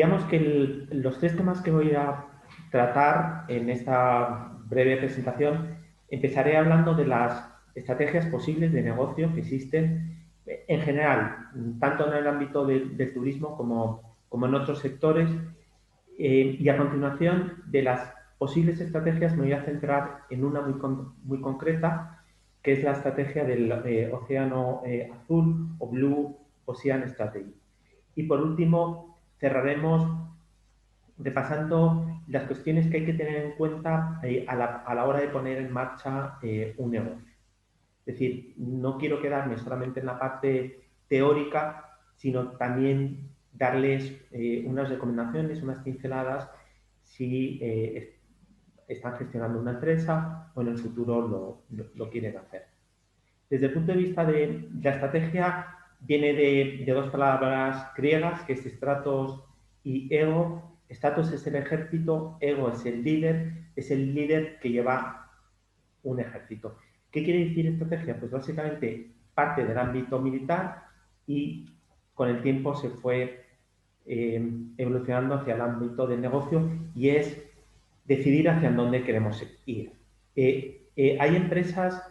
Digamos que los tres temas que voy a tratar en esta breve presentación, empezaré hablando de las estrategias posibles de negocio que existen en general, tanto en el ámbito del turismo como en otros sectores, y a continuación de las posibles estrategias me voy a centrar en una muy concreta, que es la estrategia del océano azul o Blue Ocean Strategy. Y por último, cerraremos repasando las cuestiones que hay que tener en cuenta a la hora de poner en marcha un negocio. Es decir, no quiero quedarme solamente en la parte teórica, sino también darles unas recomendaciones, unas pinceladas, si están gestionando una empresa o en el futuro lo quieren hacer. Desde el punto de vista de la estrategia, viene de dos palabras griegas, que es stratos y ego. Stratos es el ejército, ego es el líder que lleva un ejército. ¿Qué quiere decir estrategia? Pues básicamente parte del ámbito militar y con el tiempo se fue evolucionando hacia el ámbito del negocio y es decidir hacia dónde queremos ir. Hay empresas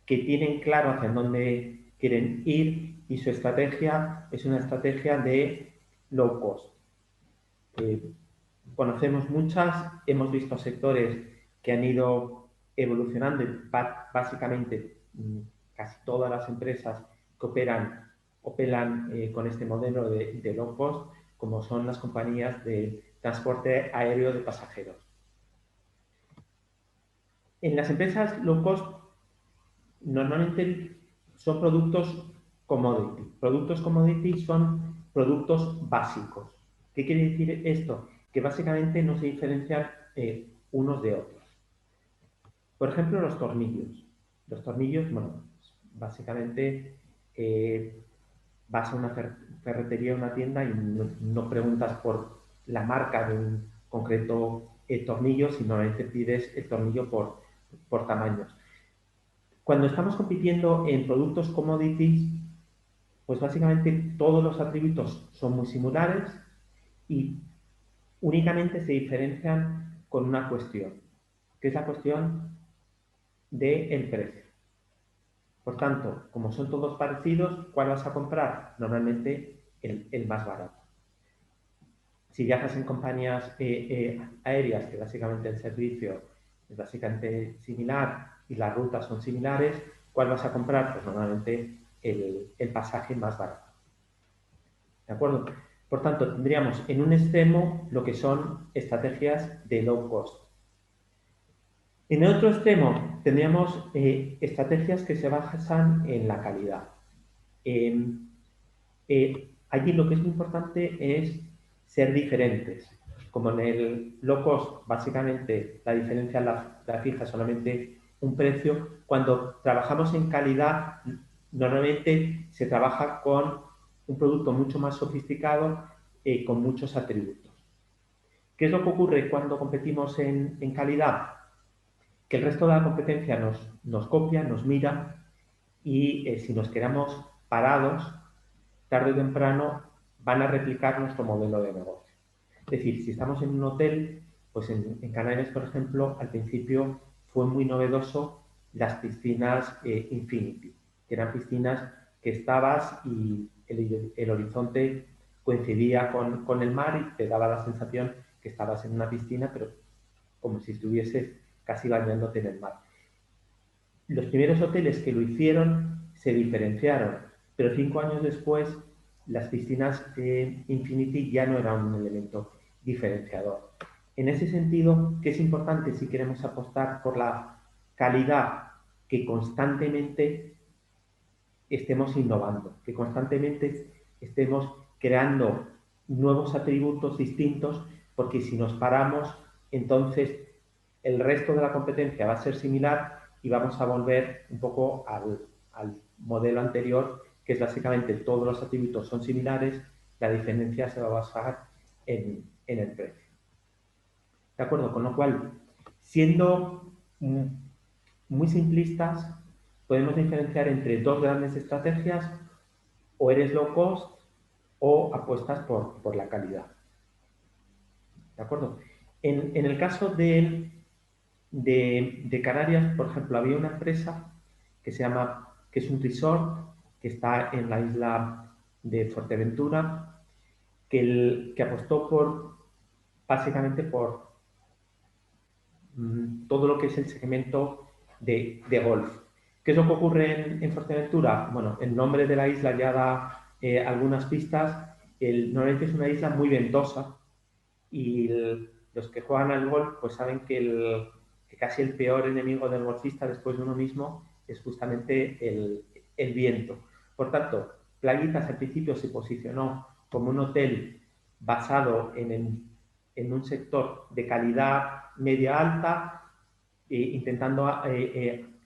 que tienen claro hacia dónde quieren ir y su estrategia es una estrategia de low cost. Conocemos muchas, hemos visto sectores que han ido evolucionando y básicamente casi todas las empresas que operan con este modelo de low cost, como son las compañías de transporte aéreo de pasajeros. En las empresas low cost normalmente son productos commodity. Productos commodity son productos básicos. ¿Qué quiere decir esto? Que básicamente no se diferencian unos de otros. Por ejemplo, los tornillos. Los tornillos, bueno, básicamente vas a una ferretería, a una tienda y no preguntas por la marca de un concreto tornillo, sino normalmente pides el tornillo por tamaños. Cuando estamos compitiendo en productos commodities, pues básicamente todos los atributos son muy similares y únicamente se diferencian con una cuestión, que es la cuestión del precio. Por tanto, como son todos parecidos, ¿cuál vas a comprar? Normalmente el más barato. Si viajas en compañías aéreas, que básicamente el servicio es básicamente similar y las rutas son similares, ¿cuál vas a comprar? Pues normalmente el pasaje más barato. ¿De acuerdo? Por tanto, tendríamos en un extremo lo que son estrategias de low cost. En el otro extremo tendríamos estrategias que se basan en la calidad. Allí lo que es muy importante es ser diferentes. Como en el low cost, básicamente la diferencia la fija solamente un precio. Cuando trabajamos en calidad, normalmente se trabaja con un producto mucho más sofisticado, con muchos atributos. ¿Qué es lo que ocurre cuando competimos en calidad? Que el resto de la competencia nos copia, nos mira y si nos quedamos parados, tarde o temprano van a replicar nuestro modelo de negocio. Es decir, si estamos en un hotel, pues en Canarias, por ejemplo, al principio fue muy novedoso las piscinas Infinity, que eran piscinas que estabas y el horizonte coincidía con el mar y te daba la sensación que estabas en una piscina, pero como si estuvieses casi bañándote en el mar. Los primeros hoteles que lo hicieron se diferenciaron, pero 5 años después las piscinas Infinity ya no eran un elemento diferenciador. En ese sentido, ¿qué es importante si queremos apostar por la calidad? Que constantemente estemos innovando, que constantemente estemos creando nuevos atributos distintos, porque si nos paramos, entonces el resto de la competencia va a ser similar y vamos a volver un poco al modelo anterior, que es básicamente todos los atributos son similares, la diferencia se va a basar en el precio. ¿De acuerdo? Con lo cual, siendo muy simplistas, podemos diferenciar entre dos grandes estrategias: o eres low cost o apuestas por la calidad. ¿De acuerdo? En el caso de Canarias, por ejemplo, había una empresa que es un resort que está en la isla de Fuerteventura, que apostó básicamente por todo lo que es el segmento de golf. ¿Qué es lo que ocurre en Fuerteventura? Bueno, el nombre de la isla ya da algunas pistas. Normalmente es una isla muy ventosa y los que juegan al golf pues saben que casi el peor enemigo del golfista después de uno mismo es justamente el viento. Por tanto, Playitas al principio se posicionó como un hotel basado en un sector de calidad media-alta, intentando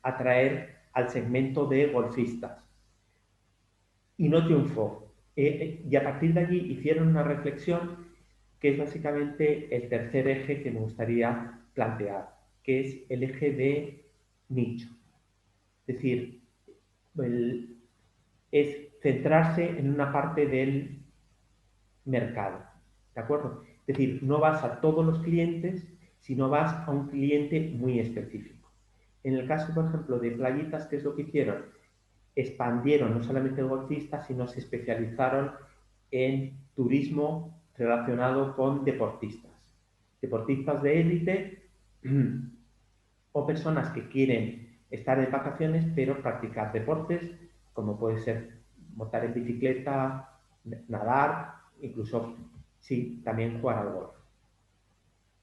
atraer al segmento de golfistas. Y no triunfó. Y a partir de allí hicieron una reflexión que es básicamente el tercer eje que me gustaría plantear, que es el eje de nicho. Es decir, es centrarse en una parte del mercado. ¿De acuerdo? Es decir, no vas a todos los clientes, sino vas a un cliente muy específico. En el caso, por ejemplo, de Playitas, ¿qué es lo que hicieron? Expandieron no solamente el golfista, sino se especializaron en turismo relacionado con deportistas. Deportistas de élite o personas que quieren estar de vacaciones pero practicar deportes como puede ser montar en bicicleta, nadar, incluso sí, también jugar al golf.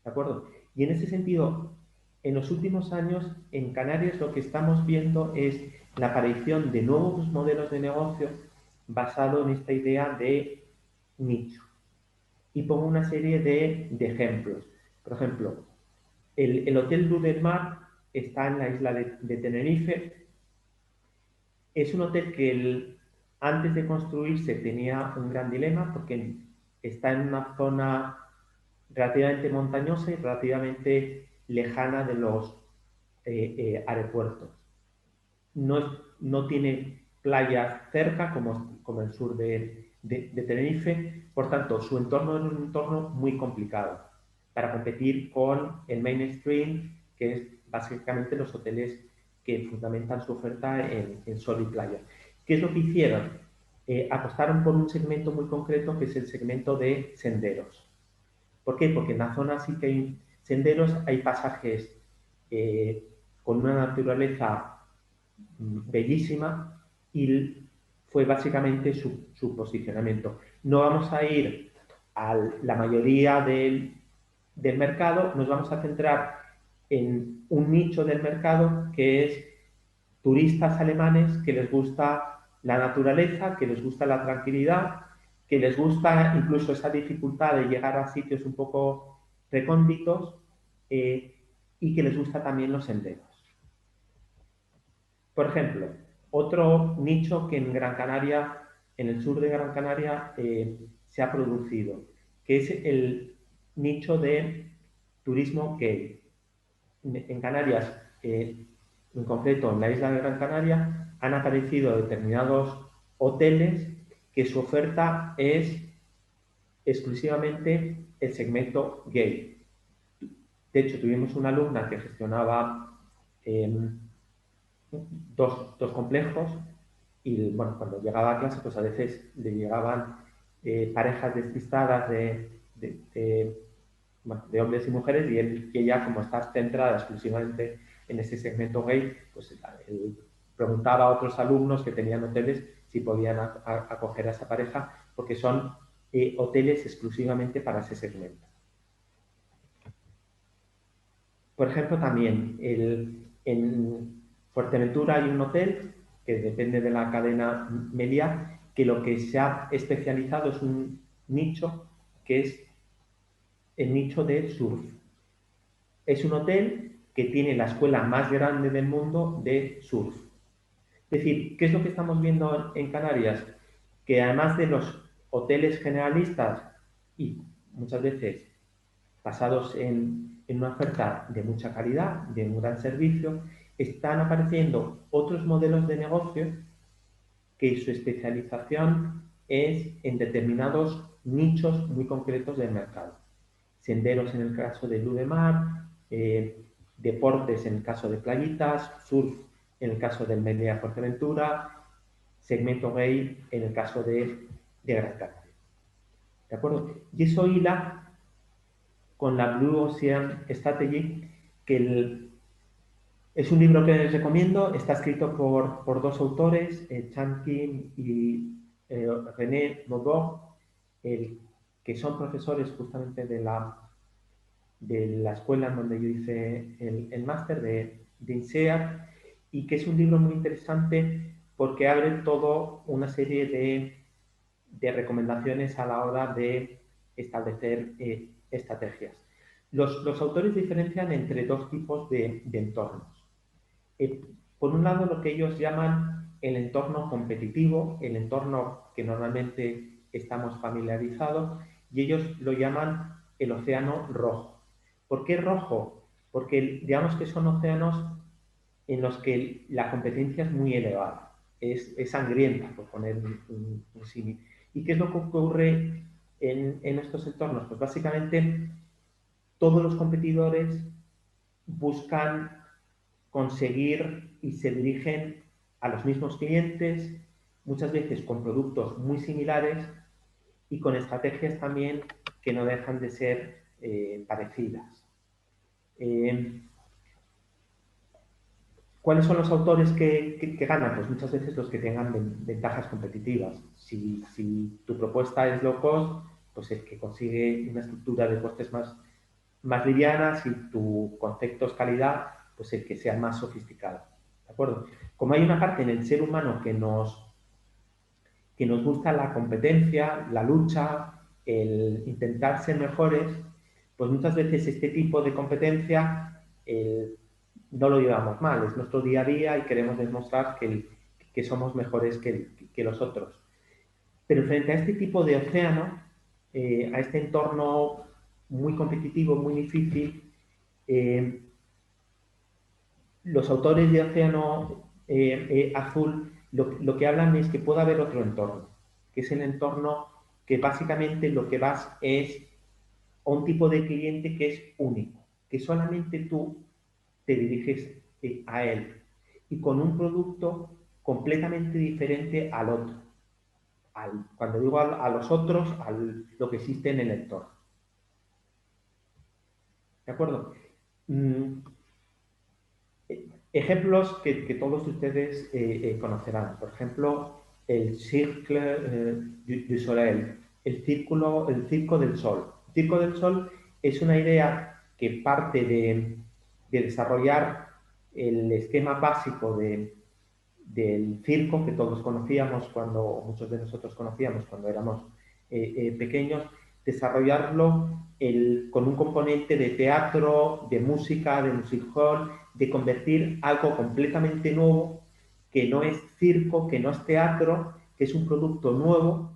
¿De acuerdo? Y en ese sentido, en los últimos años en Canarias lo que estamos viendo es la aparición de nuevos modelos de negocio basado en esta idea de nicho. Y pongo una serie de ejemplos. Por ejemplo, el Hotel Blue del Mar está en la isla de Tenerife. Es un hotel que antes de construirse tenía un gran dilema porque está en una zona relativamente montañosa y relativamente lejana de los aeropuertos. No tiene playas cerca como el sur de Tenerife, por tanto, su entorno es un entorno muy complicado para competir con el mainstream, que es básicamente los hoteles que fundamentan su oferta en sol y playa. ¿Qué es lo que hicieron? Apostaron por un segmento muy concreto, que es el segmento de senderos. ¿Por qué? Porque en la zona sí que hay senderos, hay pasajes con una naturaleza bellísima y fue básicamente su posicionamiento. No vamos a ir a la mayoría del mercado, nos vamos a centrar en un nicho del mercado que es turistas alemanes que les gusta la naturaleza, que les gusta la tranquilidad, que les gusta incluso esa dificultad de llegar a sitios un poco recónditos y que les gusta también los senderos. Por ejemplo, otro nicho que en Gran Canaria, en el sur de Gran Canaria, se ha producido, que es el nicho de turismo gay. En Canarias, en concreto en la isla de Gran Canaria, han aparecido determinados hoteles que su oferta es exclusivamente el segmento gay. De hecho, tuvimos una alumna que gestionaba dos complejos y bueno, cuando llegaba a clase, pues a veces le llegaban parejas despistadas bueno, de hombres y mujeres y ella, como está centrada exclusivamente en ese segmento gay, pues él preguntaba a otros alumnos que tenían hoteles si podían acoger a esa pareja porque son hoteles exclusivamente para ese segmento. Por ejemplo, también en Fuerteventura hay un hotel que depende de la cadena Meliá, que lo que se ha especializado es un nicho que es el nicho de surf. Es un hotel que tiene la escuela más grande del mundo de surf. Es decir, ¿qué es lo que estamos viendo en Canarias? Que además de los hoteles generalistas y muchas veces basados en una oferta de mucha calidad, de un gran servicio, están apareciendo otros modelos de negocio que su especialización es en determinados nichos muy concretos del mercado. senderos en el caso de luz de mar, deportes en el caso de playitas, surf en el caso del Medellín Fuerteventura, segmento gay en el caso de Gran Canaria. ¿De acuerdo? Y eso hila con la Blue Ocean Strategy, que es un libro que les recomiendo, está escrito por dos autores, Chan Kim y René Maubord, que son profesores justamente de la escuela en donde yo hice el máster de INSEAD, y que es un libro muy interesante porque abre todo una serie de recomendaciones a la hora de establecer estrategias. Los autores diferencian entre dos tipos de entornos. Por un lado, lo que ellos llaman el entorno competitivo, el entorno que normalmente estamos familiarizados, y ellos lo llaman el océano rojo. ¿Por qué rojo? Porque digamos que son océanos en los que la competencia es muy elevada, es sangrienta, por poner un símil. ¿Y qué es lo que ocurre en estos entornos? Pues básicamente todos los competidores buscan conseguir y se dirigen a los mismos clientes, muchas veces con productos muy similares y con estrategias también que no dejan de ser parecidas. ¿Cuáles son los autores que ganan? Pues muchas veces los que tengan ventajas competitivas. Si tu propuesta es low cost, pues el que consigue una estructura de costes más liviana. Si tu concepto es calidad, pues el que sea más sofisticado. ¿De acuerdo? Como hay una parte en el ser humano que nos gusta la competencia, la lucha, el intentar ser mejores, pues muchas veces este tipo de competencia no lo llevamos mal, es nuestro día a día y queremos demostrar que somos mejores que los otros. Pero frente a este tipo de océano, a este entorno muy competitivo, muy difícil, los autores de Océano Azul lo que hablan es que puede haber otro entorno, que es el entorno que básicamente lo que vas es a un tipo de cliente que es único, que solamente tú te diriges a él y con un producto completamente diferente al otro. Cuando digo a los otros, a lo que existe en el entorno. ¿De acuerdo? Ejemplos que todos ustedes conocerán. Por ejemplo, el Cercle du Soleil, el circo del sol. El circo del sol es una idea que parte de desarrollar el esquema básico del circo que todos conocíamos muchos de nosotros conocíamos cuando éramos pequeños, desarrollarlo con un componente de teatro, de música, de music hall, de convertir algo completamente nuevo, que no es circo, que no es teatro, que es un producto nuevo,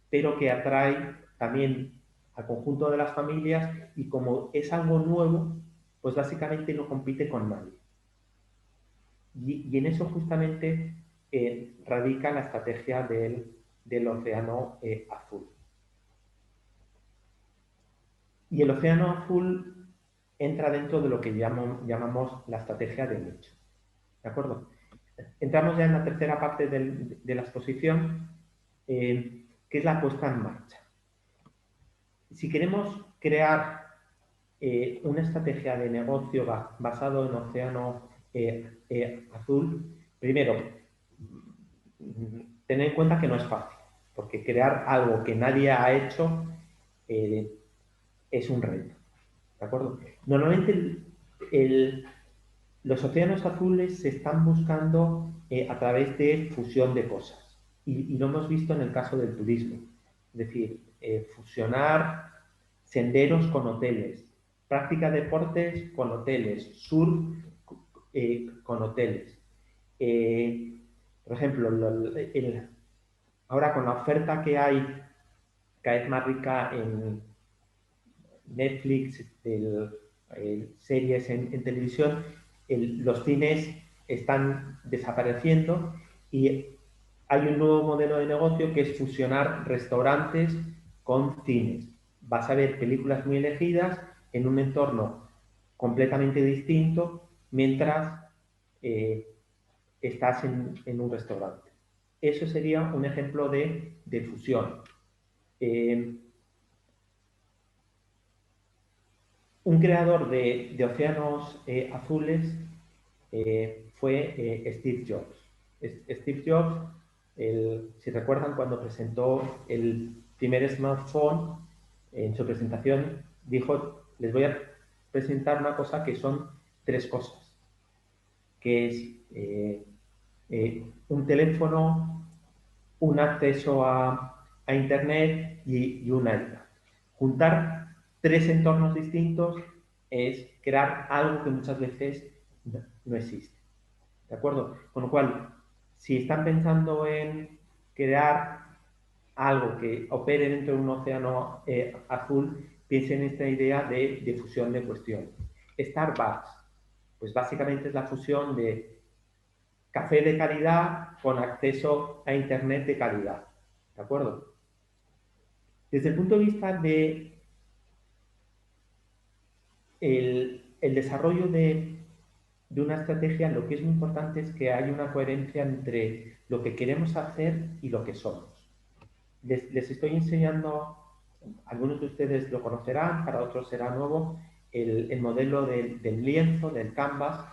pero que atrae también al conjunto de las familias, y como es algo nuevo, pues básicamente no compite con nadie. Y en eso justamente radica la estrategia del océano azul. Y el océano azul entra dentro de lo que llamamos la estrategia de nicho. ¿De acuerdo? Entramos ya en la tercera parte de la exposición, que es la puesta en marcha. Si queremos crear una estrategia de negocio basado en océano azul, primero, tener en cuenta que no es fácil, porque crear algo que nadie ha hecho es un reto. ¿De acuerdo? Normalmente los océanos azules se están buscando a través de fusión de cosas. Y lo hemos visto en el caso del turismo. Es decir, fusionar senderos con hoteles, práctica de deportes con hoteles, surf con hoteles. Por ejemplo, ahora con la oferta que hay cada vez más rica en Netflix, series en televisión, los cines están desapareciendo y hay un nuevo modelo de negocio que es fusionar restaurantes con cines. vas a ver películas muy elegidas en un entorno completamente distinto mientras estás en un restaurante. Eso sería un ejemplo de fusión. Un creador de océanos azules fue Steve Jobs. Steve Jobs, si recuerdan, cuando presentó el primer smartphone, en su presentación dijo, les voy a presentar una cosa que son tres cosas, que es un teléfono, un acceso a Internet y un iPad. Juntar tres entornos distintos es crear algo que muchas veces no existe. ¿De acuerdo? Con lo cual, si están pensando en crear algo que opere dentro de un océano azul, piensen en esta idea de fusión de cuestiones. Starbucks, pues básicamente es la fusión de café de calidad con acceso a Internet de calidad. ¿De acuerdo? Desde el punto de vista de el desarrollo de una estrategia, lo que es muy importante es que haya una coherencia entre lo que queremos hacer y lo que somos. Les estoy enseñando, algunos de ustedes lo conocerán, para otros será nuevo, el modelo del lienzo, del canvas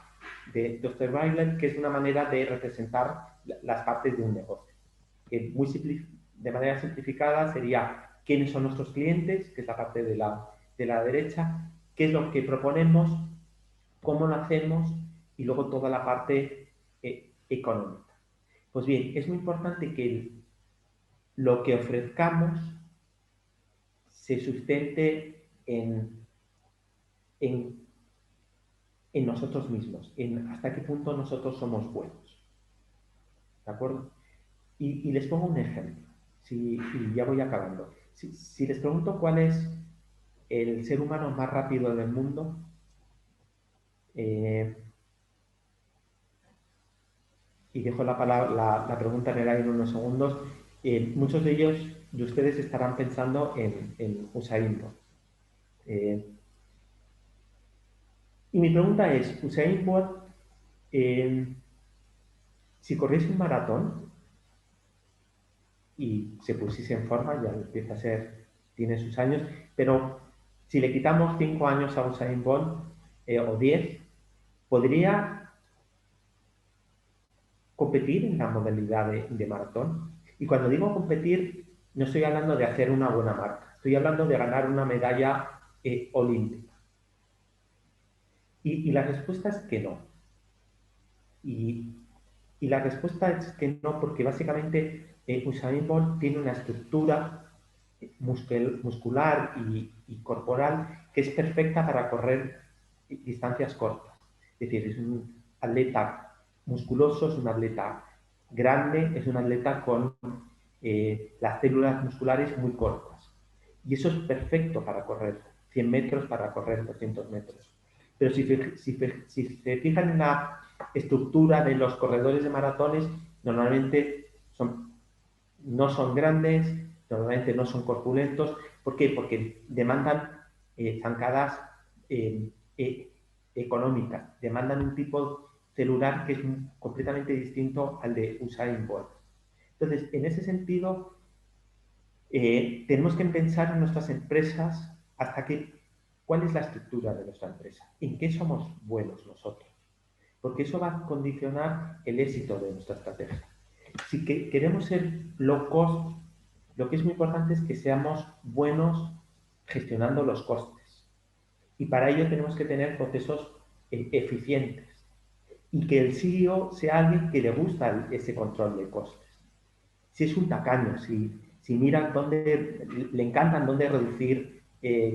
de Dr. Weiler, que es una manera de representar las partes de un negocio. Que de manera simplificada sería quiénes son nuestros clientes, que es la parte de la derecha, qué es lo que proponemos, cómo lo hacemos y luego toda la parte económica. Pues bien, es muy importante que lo que ofrezcamos se sustente en, en nosotros mismos, en hasta qué punto nosotros somos buenos. ¿De acuerdo? Y les pongo un ejemplo, y ya voy acabando. Si les pregunto cuál es el ser humano más rápido del mundo, eh, y dejo la pregunta en el aire unos segundos, muchos de ellos, de ustedes, estarán pensando en Usain Bolt. Y mi pregunta es, Usain Bolt, si corriese un maratón y se pusiese en forma, ya empieza a ser, tiene sus años, pero si le quitamos 5 años a Usain Bolt, o 10, podría competir en la modalidad de maratón. Y cuando digo competir, no estoy hablando de hacer una buena marca, estoy hablando de ganar una medalla olímpica. Y la respuesta es que no. Y, y la respuesta es que no, porque básicamente Usain Bolt tiene una estructura muscular y corporal que es perfecta para correr distancias cortas. Es decir, es un atleta musculoso, es un atleta grande, es un atleta con las células musculares muy cortas. Y eso es perfecto para correr 100 metros, para correr 200 metros. Pero si se fijan en la estructura de los corredores de maratones, normalmente no son grandes, normalmente no son corpulentos. ¿Por qué? Porque demandan zancadas económicas, demandan un tipo celular que es completamente distinto al de Usain Bolt. Entonces, en ese sentido, tenemos que pensar en nuestras empresas cuál es la estructura de nuestra empresa, en qué somos buenos nosotros, porque eso va a condicionar el éxito de nuestra estrategia. Si queremos ser low cost, lo que es muy importante es que seamos buenos gestionando los costes. Y para ello tenemos que tener procesos eficientes. Y que el CEO sea alguien que le gusta ese control de costes. Si es un tacaño, si mira dónde, le encantan dónde reducir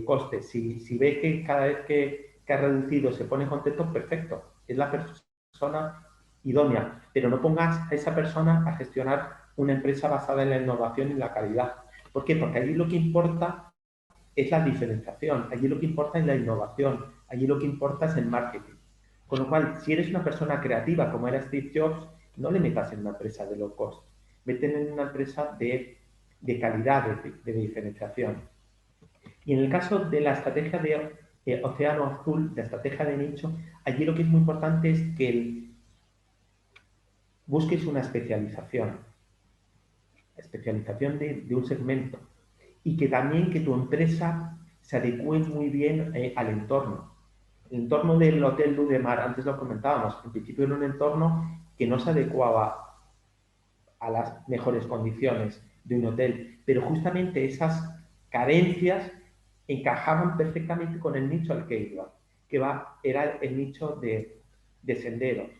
costes, si ve que cada vez que ha reducido se pone contento, perfecto. Es la persona idónea, pero no pongas a esa persona a gestionar una empresa basada en la innovación y la calidad. ¿Por qué? Porque allí lo que importa es la diferenciación, allí lo que importa es la innovación, allí lo que importa es el marketing. Con lo cual, si eres una persona creativa como era Steve Jobs, no le metas en una empresa de low cost, meten en una empresa de calidad, de diferenciación. Y en el caso de la estrategia de Océano Azul, la estrategia de nicho, allí lo que es muy importante es que busques una especialización de un segmento, y que también que tu empresa se adecue muy bien al entorno. El entorno del Hotel Ludemar, antes lo comentábamos, en principio era un entorno que no se adecuaba a las mejores condiciones de un hotel, pero justamente esas carencias encajaban perfectamente con el nicho al que iba, era el nicho de senderos.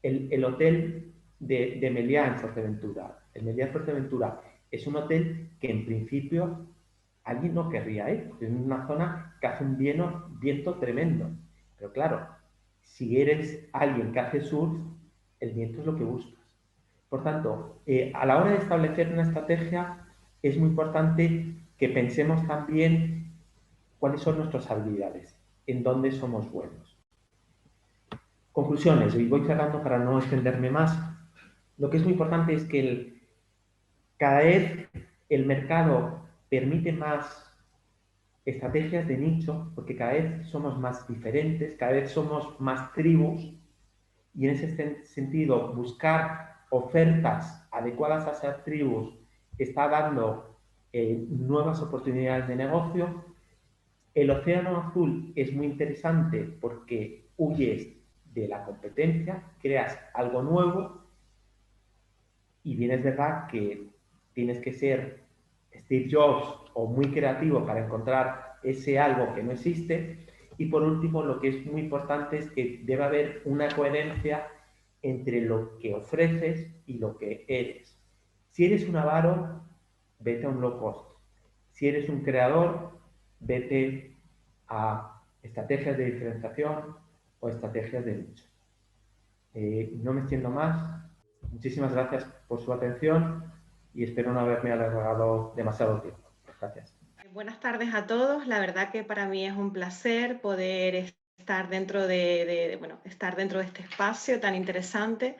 El hotel de Meliá en Fuerteventura. El Meliá en Fuerteventura es un hotel que en principio alguien no querría ir, porque es una zona que hace un viento tremendo. Pero claro, si eres alguien que hace surf, el viento es lo que buscas. Por tanto, a la hora de establecer una estrategia, es muy importante que pensemos también cuáles son nuestras habilidades, en dónde somos buenos. Conclusiones, y voy cerrando para no extenderme más. Lo que es muy importante es que cada vez el mercado permite más estrategias de nicho, porque cada vez somos más diferentes, cada vez somos más tribus, y en ese sentido buscar ofertas adecuadas a esas tribus está dando nuevas oportunidades de negocio. El océano azul es muy interesante porque huyes de la competencia, creas algo nuevo, y bien es verdad que tienes que ser Steve Jobs o muy creativo para encontrar ese algo que no existe. Y por último, lo que es muy importante es que debe haber una coherencia entre lo que ofreces y lo que eres. Si eres un avaro, vete a un low cost. Si eres un creador, vete a estrategias de diferenciación o estrategias de nicho. No me extiendo más. Muchísimas gracias por su atención y espero no haberme alargado demasiado tiempo. Gracias. Buenas tardes a todos. La verdad que para mí es un placer poder estar dentro estar dentro de este espacio tan interesante.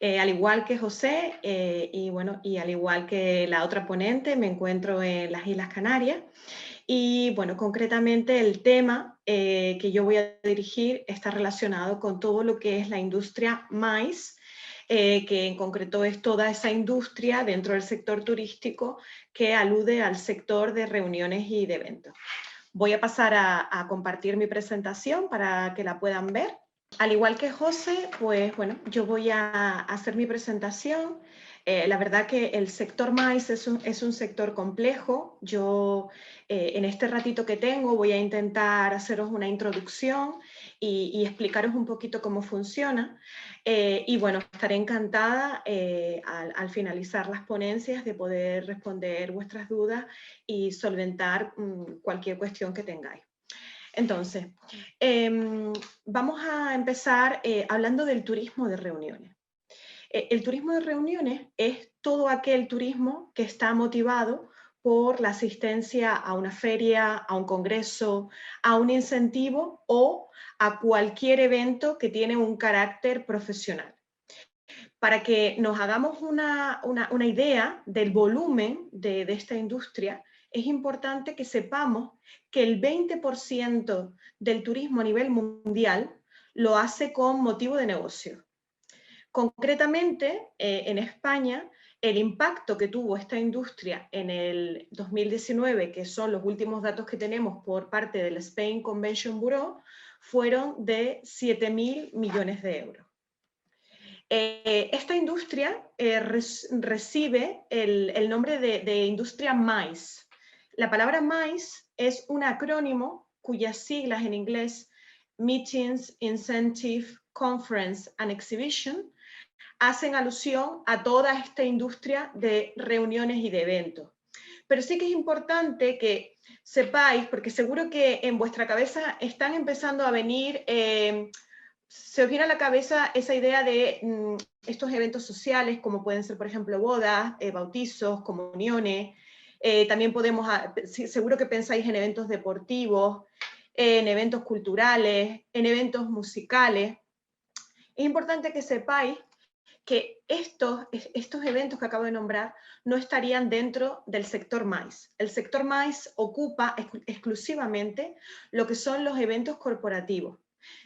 Al igual que José y al igual que la otra ponente, me encuentro en las Islas Canarias. Y bueno, concretamente el tema que yo voy a dirigir está relacionado con todo lo que es la industria MICE, que en concreto es toda esa industria dentro del sector turístico que alude al sector de reuniones y de eventos. Voy a pasar a compartir mi presentación para que la puedan ver. Al igual que José, pues bueno, yo voy a hacer mi presentación. La verdad que el sector MICE es un sector complejo. Yo en este ratito que tengo voy a intentar haceros una introducción y explicaros un poquito cómo funciona. Y bueno, estaré encantada al finalizar las ponencias de poder responder vuestras dudas y solventar cualquier cuestión que tengáis. Entonces, vamos a empezar hablando del turismo de reuniones. El turismo de reuniones es todo aquel turismo que está motivado por la asistencia a una feria, a un congreso, a un incentivo o a cualquier evento que tiene un carácter profesional. Para que nos hagamos una idea del volumen de esta industria, es importante que sepamos que el 20% del turismo a nivel mundial lo hace con motivo de negocio. Concretamente, en España, el impacto que tuvo esta industria en el 2019, que son los últimos datos que tenemos por parte del Spain Convention Bureau, fueron de 7.000 millones de euros. Esta industria recibe el nombre de industria MICE. La palabra MICE es un acrónimo cuyas siglas en inglés, Meetings, Incentive, Conference and Exhibition, hacen alusión a toda esta industria de reuniones y de eventos. Pero sí que es importante que sepáis, porque seguro que en vuestra cabeza están empezando a venir se os viene a la cabeza esa idea de estos eventos sociales, como pueden ser, por ejemplo, bodas, bautizos, comuniones. También podemos, seguro que pensáis en eventos deportivos, en eventos culturales, en eventos musicales. Es importante que sepáis que estos eventos que acabo de nombrar no estarían dentro del sector MICE. El sector MICE ocupa exclusivamente lo que son los eventos corporativos.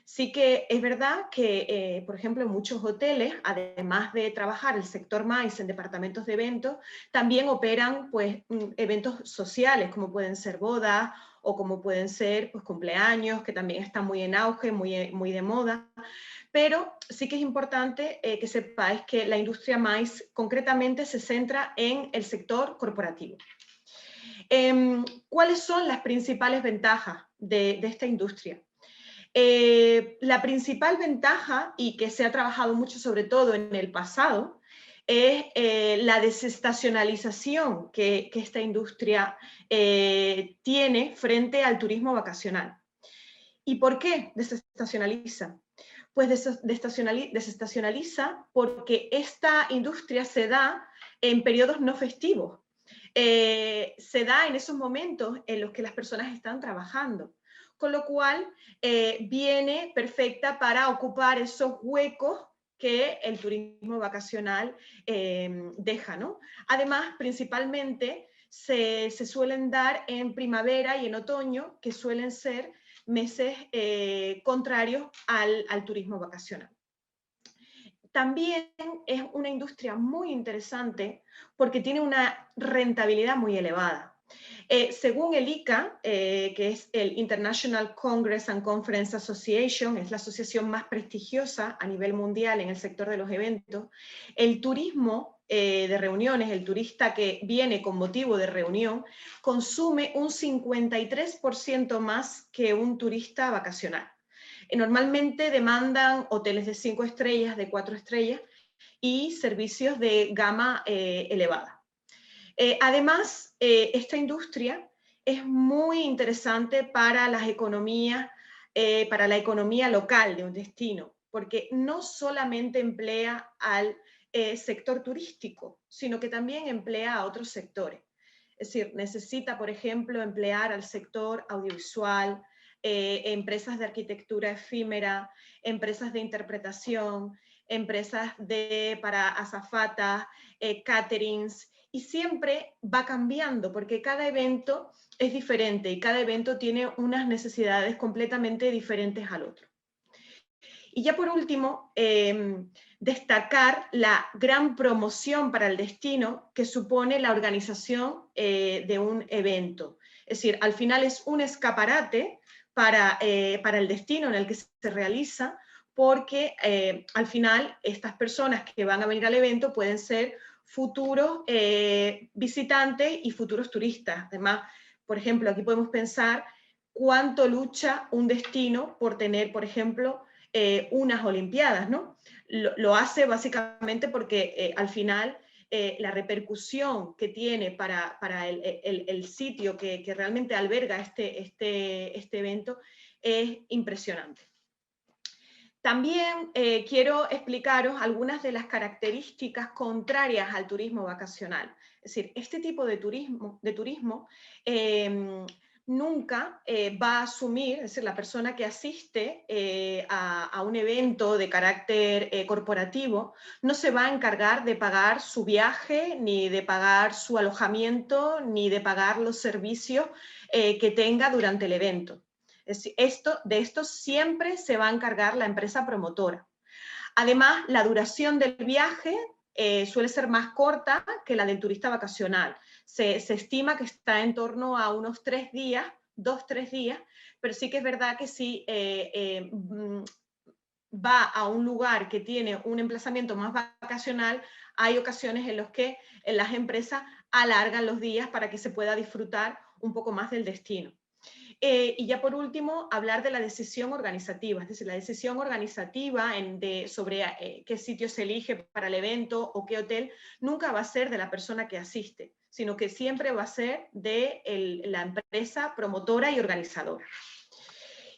Sí que es verdad que, por ejemplo, en muchos hoteles, además de trabajar el sector MICE en departamentos de eventos, también operan pues, eventos sociales, como pueden ser bodas o como pueden ser pues, cumpleaños, que también están muy en auge, muy de moda. Pero sí que es importante que sepáis que la industria MICE concretamente se centra en el sector corporativo. ¿Cuáles son las principales ventajas de esta industria? La principal ventaja, y que se ha trabajado mucho sobre todo en el pasado, es la desestacionalización que esta industria tiene frente al turismo vacacional. ¿Y por qué desestacionaliza? Pues desestacionaliza porque esta industria se da en periodos no festivos. Se da en esos momentos en los que las personas están trabajando, con lo cual viene perfecta para ocupar esos huecos que el turismo vacacional deja, ¿no? Además, principalmente se suelen dar en primavera y en otoño, que suelen ser meses contrarios al turismo vacacional. También es una industria muy interesante porque tiene una rentabilidad muy elevada. Según el ICA, que es el International Congress and Conference Association, es la asociación más prestigiosa a nivel mundial en el sector de los eventos, el turismo de reuniones, el turista que viene con motivo de reunión, consume un 53% más que un turista vacacional. Normalmente demandan hoteles de 5 estrellas, de 4 estrellas y servicios de gama elevada. Además, esta industria es muy interesante para las economías, para la economía local de un destino, porque no solamente emplea al sector turístico, sino que también emplea a otros sectores. Es decir, necesita, por ejemplo, emplear al sector audiovisual, empresas de arquitectura efímera, empresas de interpretación, empresas para azafatas, caterings, y siempre va cambiando porque cada evento es diferente y cada evento tiene unas necesidades completamente diferentes al otro. Y ya por último, destacar la gran promoción para el destino que supone la organización de un evento. Es decir, al final es un escaparate para el destino en el que se realiza, porque al final estas personas que van a venir al evento pueden ser futuros visitantes y futuros turistas. Además, por ejemplo, aquí podemos pensar cuánto lucha un destino por tener, por ejemplo, unas Olimpiadas, ¿no? Lo hace básicamente porque al final la repercusión que tiene para el sitio que realmente alberga este evento es impresionante. También quiero explicaros algunas de las características contrarias al turismo vacacional. Es decir, este tipo de turismo nunca va a asumir, es decir, la persona que asiste a un evento de carácter corporativo no se va a encargar de pagar su viaje, ni de pagar su alojamiento, ni de pagar los servicios que tenga durante el evento. De esto siempre se va a encargar la empresa promotora. Además, la duración del viaje suele ser más corta que la del turista vacacional. Se estima que está en torno a unos 3 días, 2-3 días, pero sí que es verdad que si va a un lugar que tiene un emplazamiento más vacacional, hay ocasiones en las que las empresas alargan los días para que se pueda disfrutar un poco más del destino. Y ya por último, hablar de la decisión organizativa, es decir, la decisión organizativa sobre qué sitio se elige para el evento o qué hotel, nunca va a ser de la persona que asiste, sino que siempre va a ser de la empresa promotora y organizadora.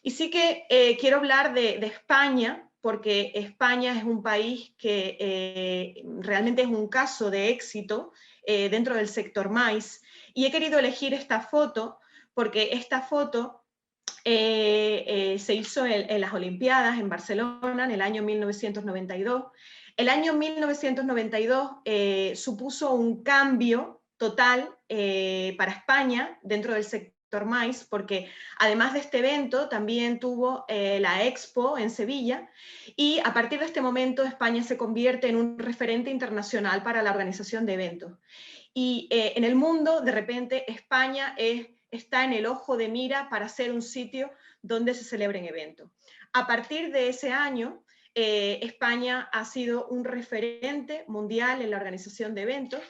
Y sí que quiero hablar de España, porque España es un país que realmente es un caso de éxito dentro del sector MICE, y he querido elegir esta foto porque esta foto se hizo en las Olimpiadas en Barcelona en el año 1992. El año 1992 supuso un cambio total para España dentro del sector MICE, porque además de este evento también tuvo la Expo en Sevilla, y a partir de este momento España se convierte en un referente internacional para la organización de eventos. Y en el mundo, de repente, España está en el ojo de mira para ser un sitio donde se celebren eventos. A partir de ese año, España ha sido un referente mundial en la organización de eventos,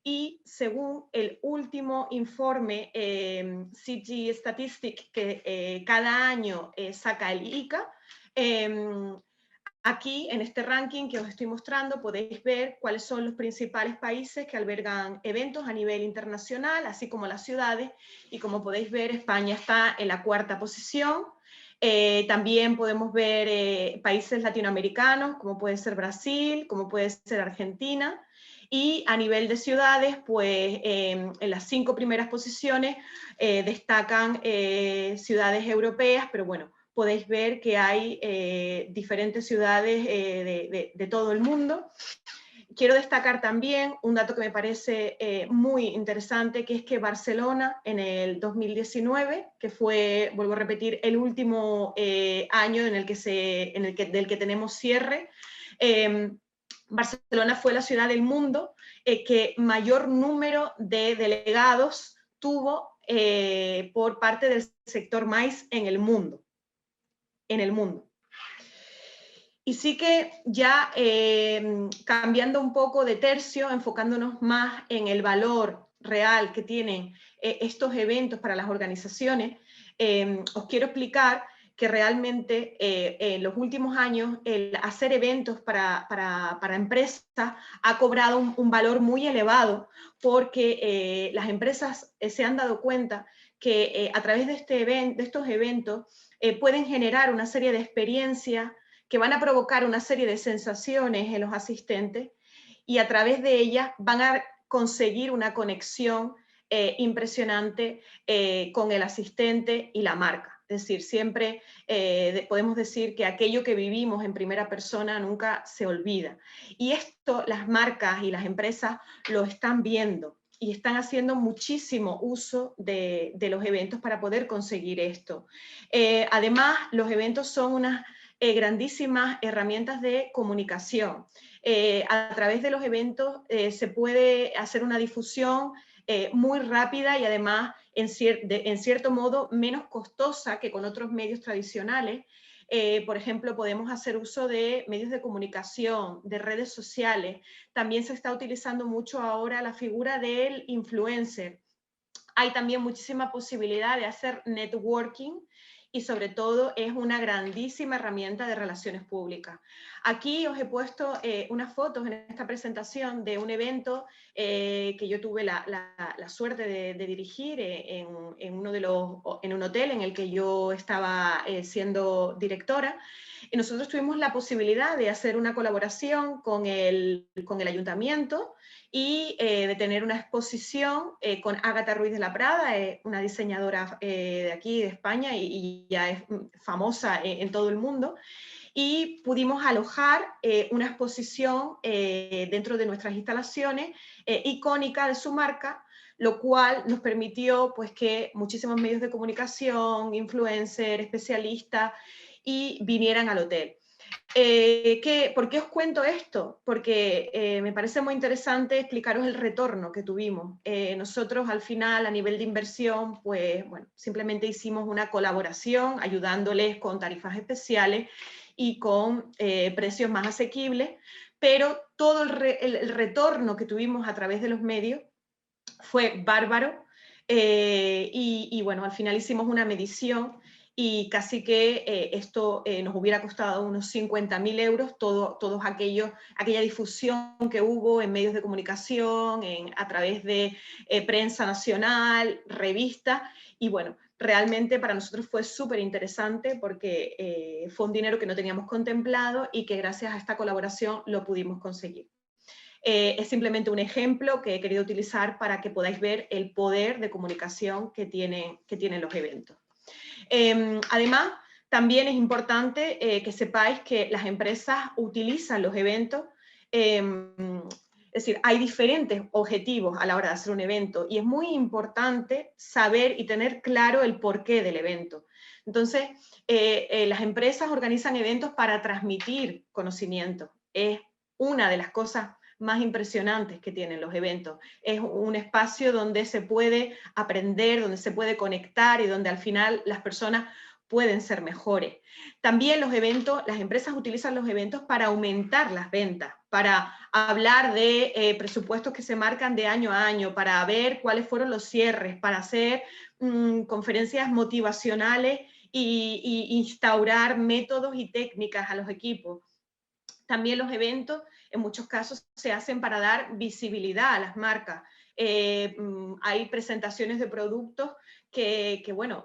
y según el último informe CG Statistics que cada año saca el ICA, aquí en este ranking que os estoy mostrando podéis ver cuáles son los principales países que albergan eventos a nivel internacional, así como las ciudades, y como podéis ver, España está en la 4ª posición. También podemos ver países latinoamericanos, como puede ser Brasil, como puede ser Argentina, y a nivel de ciudades, pues en las 5 primeras posiciones destacan ciudades europeas, pero bueno, podéis ver que hay diferentes ciudades de todo el mundo. Quiero destacar también un dato que me parece muy interesante, que es que Barcelona en el 2019, que fue, vuelvo a repetir, el último año del que tenemos cierre, Barcelona fue la ciudad del mundo que mayor número de delegados tuvo por parte del sector MICE en el mundo. Y sí que ya cambiando un poco de tercio, enfocándonos más en el valor real que tienen estos eventos para las organizaciones, os quiero explicar que realmente en los últimos años el hacer eventos para empresas ha cobrado un valor muy elevado, porque las empresas se han dado cuenta que a través de estos eventos pueden generar una serie de experiencias que van a provocar una serie de sensaciones en los asistentes, y a través de ellas van a conseguir una conexión impresionante con el asistente y la marca. Es decir, siempre podemos decir que aquello que vivimos en primera persona nunca se olvida. Y esto las marcas y las empresas lo están viendo y están haciendo muchísimo uso de los eventos para poder conseguir esto. Además, los eventos son unas grandísimas herramientas de comunicación. A través de los eventos se puede hacer una difusión muy rápida y además en cierto modo menos costosa que con otros medios tradicionales. Por ejemplo, podemos hacer uso de medios de comunicación, de redes sociales. También se está utilizando mucho ahora la figura del influencer. Hay también muchísima posibilidad de hacer networking, y sobre todo es una grandísima herramienta de relaciones públicas. Aquí os he puesto unas fotos en esta presentación de un evento que yo tuve la suerte de dirigir en un hotel en el que yo estaba siendo directora. Y nosotros tuvimos la posibilidad de hacer una colaboración con el ayuntamiento y de tener una exposición con Ágata Ruiz de la Prada, una diseñadora de aquí, de España, y ya es famosa en todo el mundo. Y pudimos alojar una exposición dentro de nuestras instalaciones icónica de su marca, lo cual nos permitió pues, que muchísimos medios de comunicación, influencers, especialistas, y vinieran al hotel. ¿Por qué os cuento esto? Porque me parece muy interesante explicaros el retorno que tuvimos. Nosotros al final, a nivel de inversión, pues bueno, simplemente hicimos una colaboración ayudándoles con tarifas especiales y con precios más asequibles, pero todo el retorno que tuvimos a través de los medios fue bárbaro. Y bueno, al final hicimos una medición y casi que esto nos hubiera costado unos 50.000 euros, aquella difusión que hubo en medios de comunicación, a través de prensa nacional, revistas, y bueno, realmente para nosotros fue súper interesante porque fue un dinero que no teníamos contemplado y que gracias a esta colaboración lo pudimos conseguir. Es simplemente un ejemplo que he querido utilizar para que podáis ver el poder de comunicación que tienen los eventos. Además, también es importante que sepáis que las empresas utilizan los eventos Es decir, hay diferentes objetivos a la hora de hacer un evento y es muy importante saber y tener claro el porqué del evento. Entonces, las empresas organizan eventos para transmitir conocimiento. Es una de las cosas más impresionantes que tienen los eventos. Es un espacio donde se puede aprender, donde se puede conectar y donde al final las personas pueden ser mejores. También los eventos, las empresas utilizan los eventos para aumentar las ventas, para hablar de presupuestos que se marcan de año a año, para ver cuáles fueron los cierres, para hacer conferencias motivacionales y instaurar métodos y técnicas a los equipos. También los eventos, en muchos casos, se hacen para dar visibilidad a las marcas. Hay presentaciones de productos que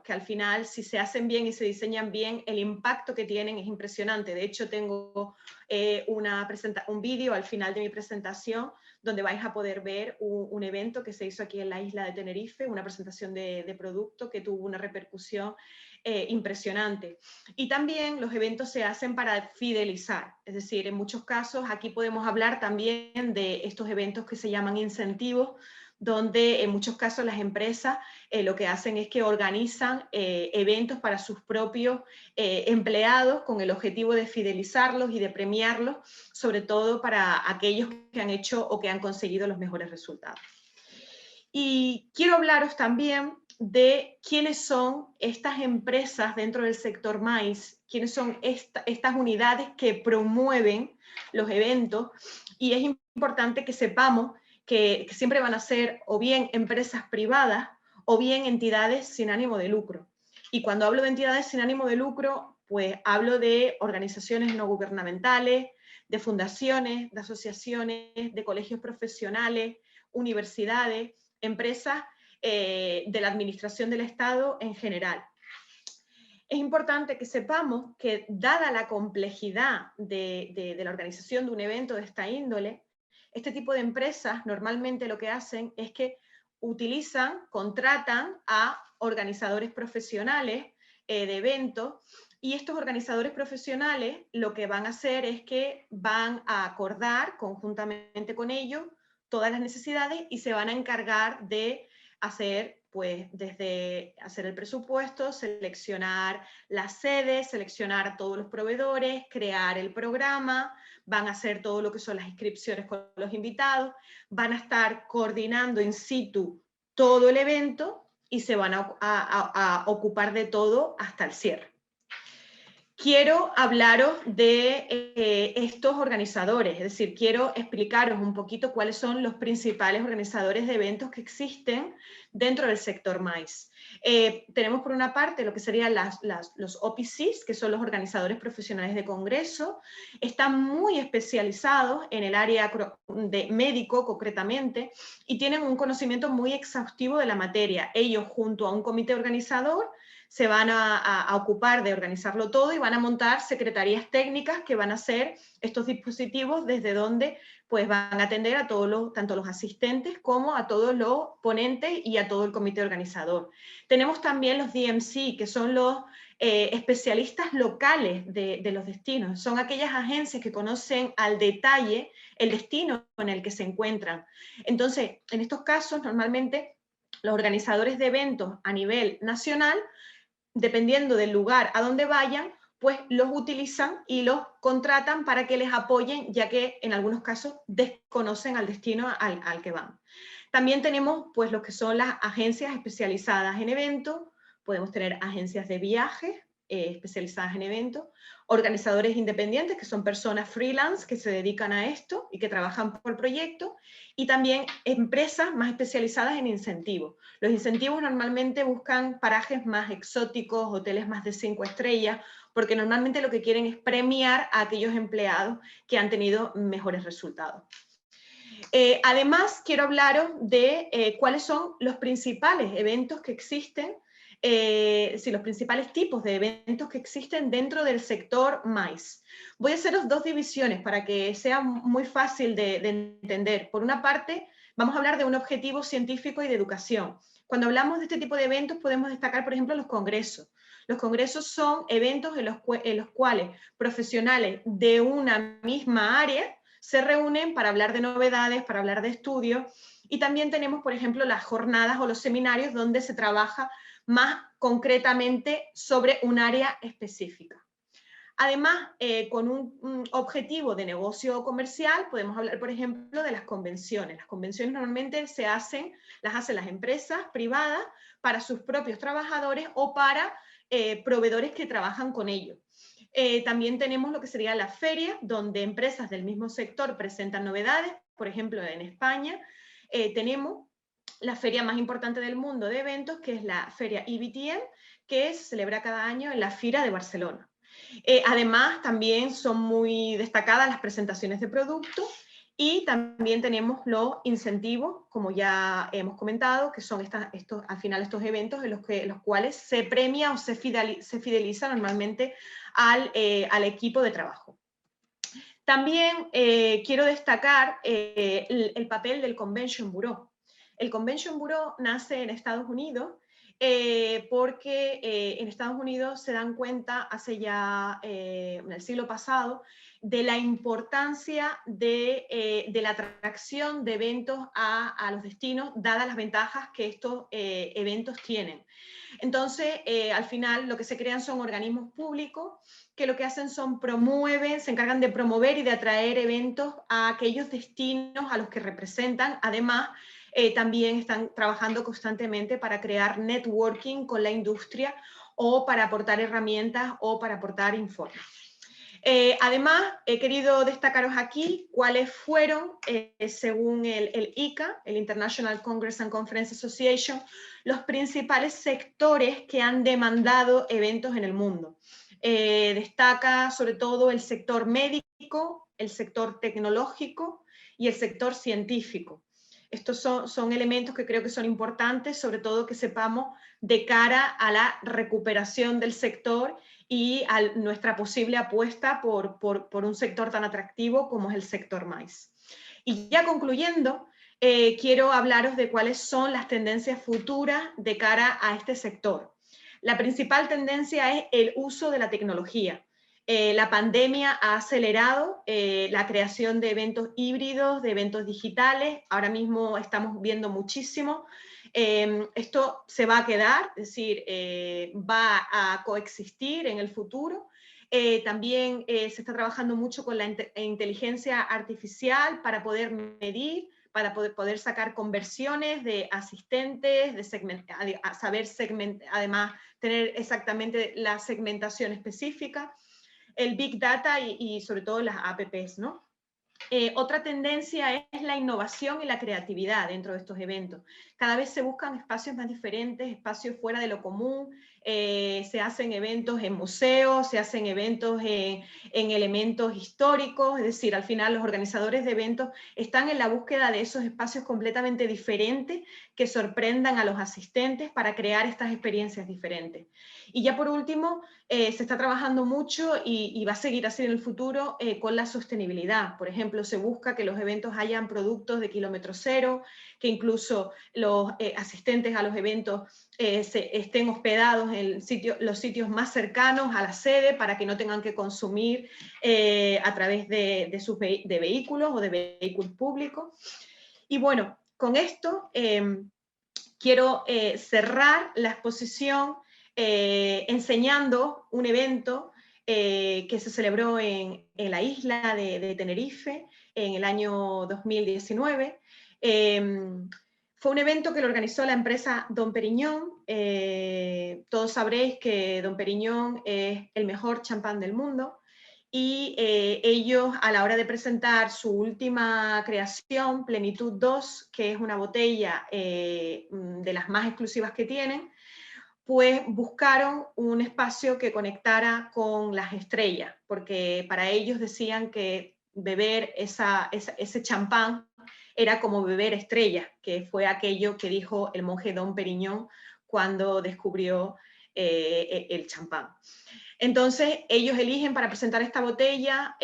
al final, si se hacen bien y se diseñan bien, el impacto que tienen es impresionante. De hecho, tengo un vídeo al final de mi presentación donde vais a poder ver un evento que se hizo aquí en la isla de Tenerife, una presentación de producto que tuvo una repercusión impresionante. Y también los eventos se hacen para fidelizar, es decir, en muchos casos aquí podemos hablar también de estos eventos que se llaman incentivos, donde en muchos casos las empresas lo que hacen es que organizan eventos para sus propios empleados con el objetivo de fidelizarlos y de premiarlos, sobre todo para aquellos que han hecho o que han conseguido los mejores resultados. Y quiero hablaros también de quiénes son estas empresas dentro del sector MAIS, quiénes son estas unidades que promueven los eventos, y es importante que sepamos que siempre van a ser o bien empresas privadas o bien entidades sin ánimo de lucro. Y cuando hablo de entidades sin ánimo de lucro, pues hablo de organizaciones no gubernamentales, de fundaciones, de asociaciones, de colegios profesionales, universidades, empresas de la administración del Estado en general. Es importante que sepamos que, dada la complejidad de la organización de un evento de esta índole, este tipo de empresas normalmente lo que hacen es que contratan a organizadores profesionales de eventos, y estos organizadores profesionales lo que van a hacer es que van a acordar conjuntamente con ellos todas las necesidades y se van a encargar de hacer, pues, desde hacer el presupuesto, seleccionar las sedes, seleccionar todos los proveedores, crear el programa, van a hacer todo lo que son las inscripciones con los invitados, van a estar coordinando in situ todo el evento y se van a ocupar de todo hasta el cierre. Quiero hablaros de estos organizadores, es decir, quiero explicaros un poquito cuáles son los principales organizadores de eventos que existen dentro del sector MAIS. Tenemos por una parte lo que serían los OPCs, que son los organizadores profesionales de congreso. Están muy especializados en el área de médico concretamente y tienen un conocimiento muy exhaustivo de la materia. Ellos, junto a un comité organizador, se van a ocupar de organizarlo todo y van a montar secretarías técnicas que van a hacer estos dispositivos, desde donde pues van a atender a todos tanto los asistentes como a todos los ponentes y a todo el comité organizador. Tenemos también los DMC, que son los especialistas locales de los destinos. Son aquellas agencias que conocen al detalle el destino en el que se encuentran. Entonces, en estos casos, normalmente los organizadores de eventos a nivel nacional, dependiendo del lugar a donde vayan, pues los utilizan y los contratan para que les apoyen, ya que en algunos casos desconocen al destino al que van. También tenemos pues lo que son las agencias especializadas en eventos, podemos tener agencias de viajes especializadas en eventos, organizadores independientes, que son personas freelance que se dedican a esto y que trabajan por proyecto, y también empresas más especializadas en incentivos. Los incentivos normalmente buscan parajes más exóticos, hoteles más de 5 estrellas, porque normalmente lo que quieren es premiar a aquellos empleados que han tenido mejores resultados. Además, quiero hablaros de cuáles son los principales eventos que existen, los principales tipos de eventos que existen dentro del sector MAIS. Voy a haceros dos divisiones para que sea muy fácil de entender. Por una parte, vamos a hablar de un objetivo científico y de educación. Cuando hablamos de este tipo de eventos podemos destacar, por ejemplo, los congresos. Los congresos son eventos en los cuales profesionales de una misma área se reúnen para hablar de novedades, para hablar de estudios, y también tenemos, por ejemplo, las jornadas o los seminarios donde se trabaja más concretamente sobre un área específica. Además, con un objetivo de negocio comercial, podemos hablar, por ejemplo, de las convenciones. Las convenciones normalmente las hacen las empresas privadas para sus propios trabajadores o para proveedores que trabajan con ellos. También tenemos lo que sería la feria, donde empresas del mismo sector presentan novedades. Por ejemplo, en España tenemos la feria más importante del mundo de eventos, que es la feria IBTM, que se celebra cada año en la Fira de Barcelona. Además, también son muy destacadas las presentaciones de productos y también tenemos los incentivos, como ya hemos comentado, que son al final estos eventos en los cuales se premia o se fideliza normalmente al equipo de trabajo. También quiero destacar el papel del Convention Bureau. El Convention Bureau nace en Estados Unidos porque en Estados Unidos se dan cuenta hace ya en el siglo pasado de la importancia de la atracción de eventos a los destinos, dadas las ventajas que estos eventos tienen. Entonces, al final lo que se crean son organismos públicos que lo que hacen son se encargan de promover y de atraer eventos a aquellos destinos a los que representan. Además, también están trabajando constantemente para crear networking con la industria o para aportar herramientas o para aportar informes. Además, he querido destacaros aquí cuáles fueron, según el ICA, el International Congress and Conference Association, los principales sectores que han demandado eventos en el mundo. Destaca sobre todo el sector médico, el sector tecnológico y el sector científico. Estos son elementos que creo que son importantes, sobre todo que sepamos de cara a la recuperación del sector y a nuestra posible apuesta por un sector tan atractivo como es el sector MICE. Y ya concluyendo, quiero hablaros de cuáles son las tendencias futuras de cara a este sector. La principal tendencia es el uso de la tecnología. La pandemia ha acelerado la creación de eventos híbridos, de eventos digitales. Ahora mismo estamos viendo muchísimo. Esto se va a quedar, es decir, va a coexistir en el futuro. También se está trabajando mucho con la inteligencia artificial para poder medir, para poder sacar conversiones de asistentes, saber segmentar, además tener exactamente la segmentación específica, el Big Data y sobre todo las APPs, ¿no? Otra tendencia es la innovación y la creatividad dentro de estos eventos. Cada vez se buscan espacios más diferentes, espacios fuera de lo común, se hacen eventos en museos, se hacen eventos en elementos históricos, es decir, al final los organizadores de eventos están en la búsqueda de esos espacios completamente diferentes que sorprendan a los asistentes para crear estas experiencias diferentes. Y ya por último, se está trabajando mucho y va a seguir así en el futuro con la sostenibilidad. Por ejemplo, se busca que los eventos hayan productos de kilómetro cero, que incluso los asistentes a los eventos estén hospedados en los sitios más cercanos a la sede para que no tengan que consumir a través de vehículos o de vehículos públicos. Y bueno, con esto quiero cerrar la exposición enseñando un evento que se celebró en la isla de Tenerife en el año 2019. Fue un evento que lo organizó la empresa Dom Perignon. Todos sabréis que Dom Perignon es el mejor champán del mundo y ellos, a la hora de presentar su última creación, Plenitud 2, que es una botella de las más exclusivas que tienen, pues buscaron un espacio que conectara con las estrellas, porque para ellos decían que beber ese champán era como beber estrellas, que fue aquello que dijo el monje Dom Perignon cuando descubrió el champán. Entonces ellos eligen para presentar esta botella,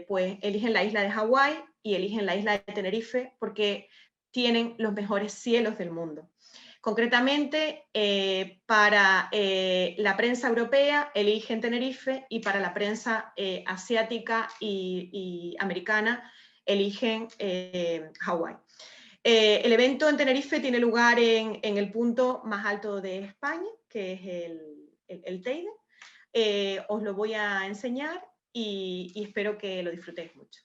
pues eligen la isla de Hawái y eligen la isla de Tenerife, porque tienen los mejores cielos del mundo. Concretamente, para la prensa europea eligen Tenerife y para la prensa asiática y americana eligen Hawái. El evento en Tenerife tiene lugar en el punto más alto de España, que es el Teide. Os lo voy a enseñar y espero que lo disfrutéis mucho.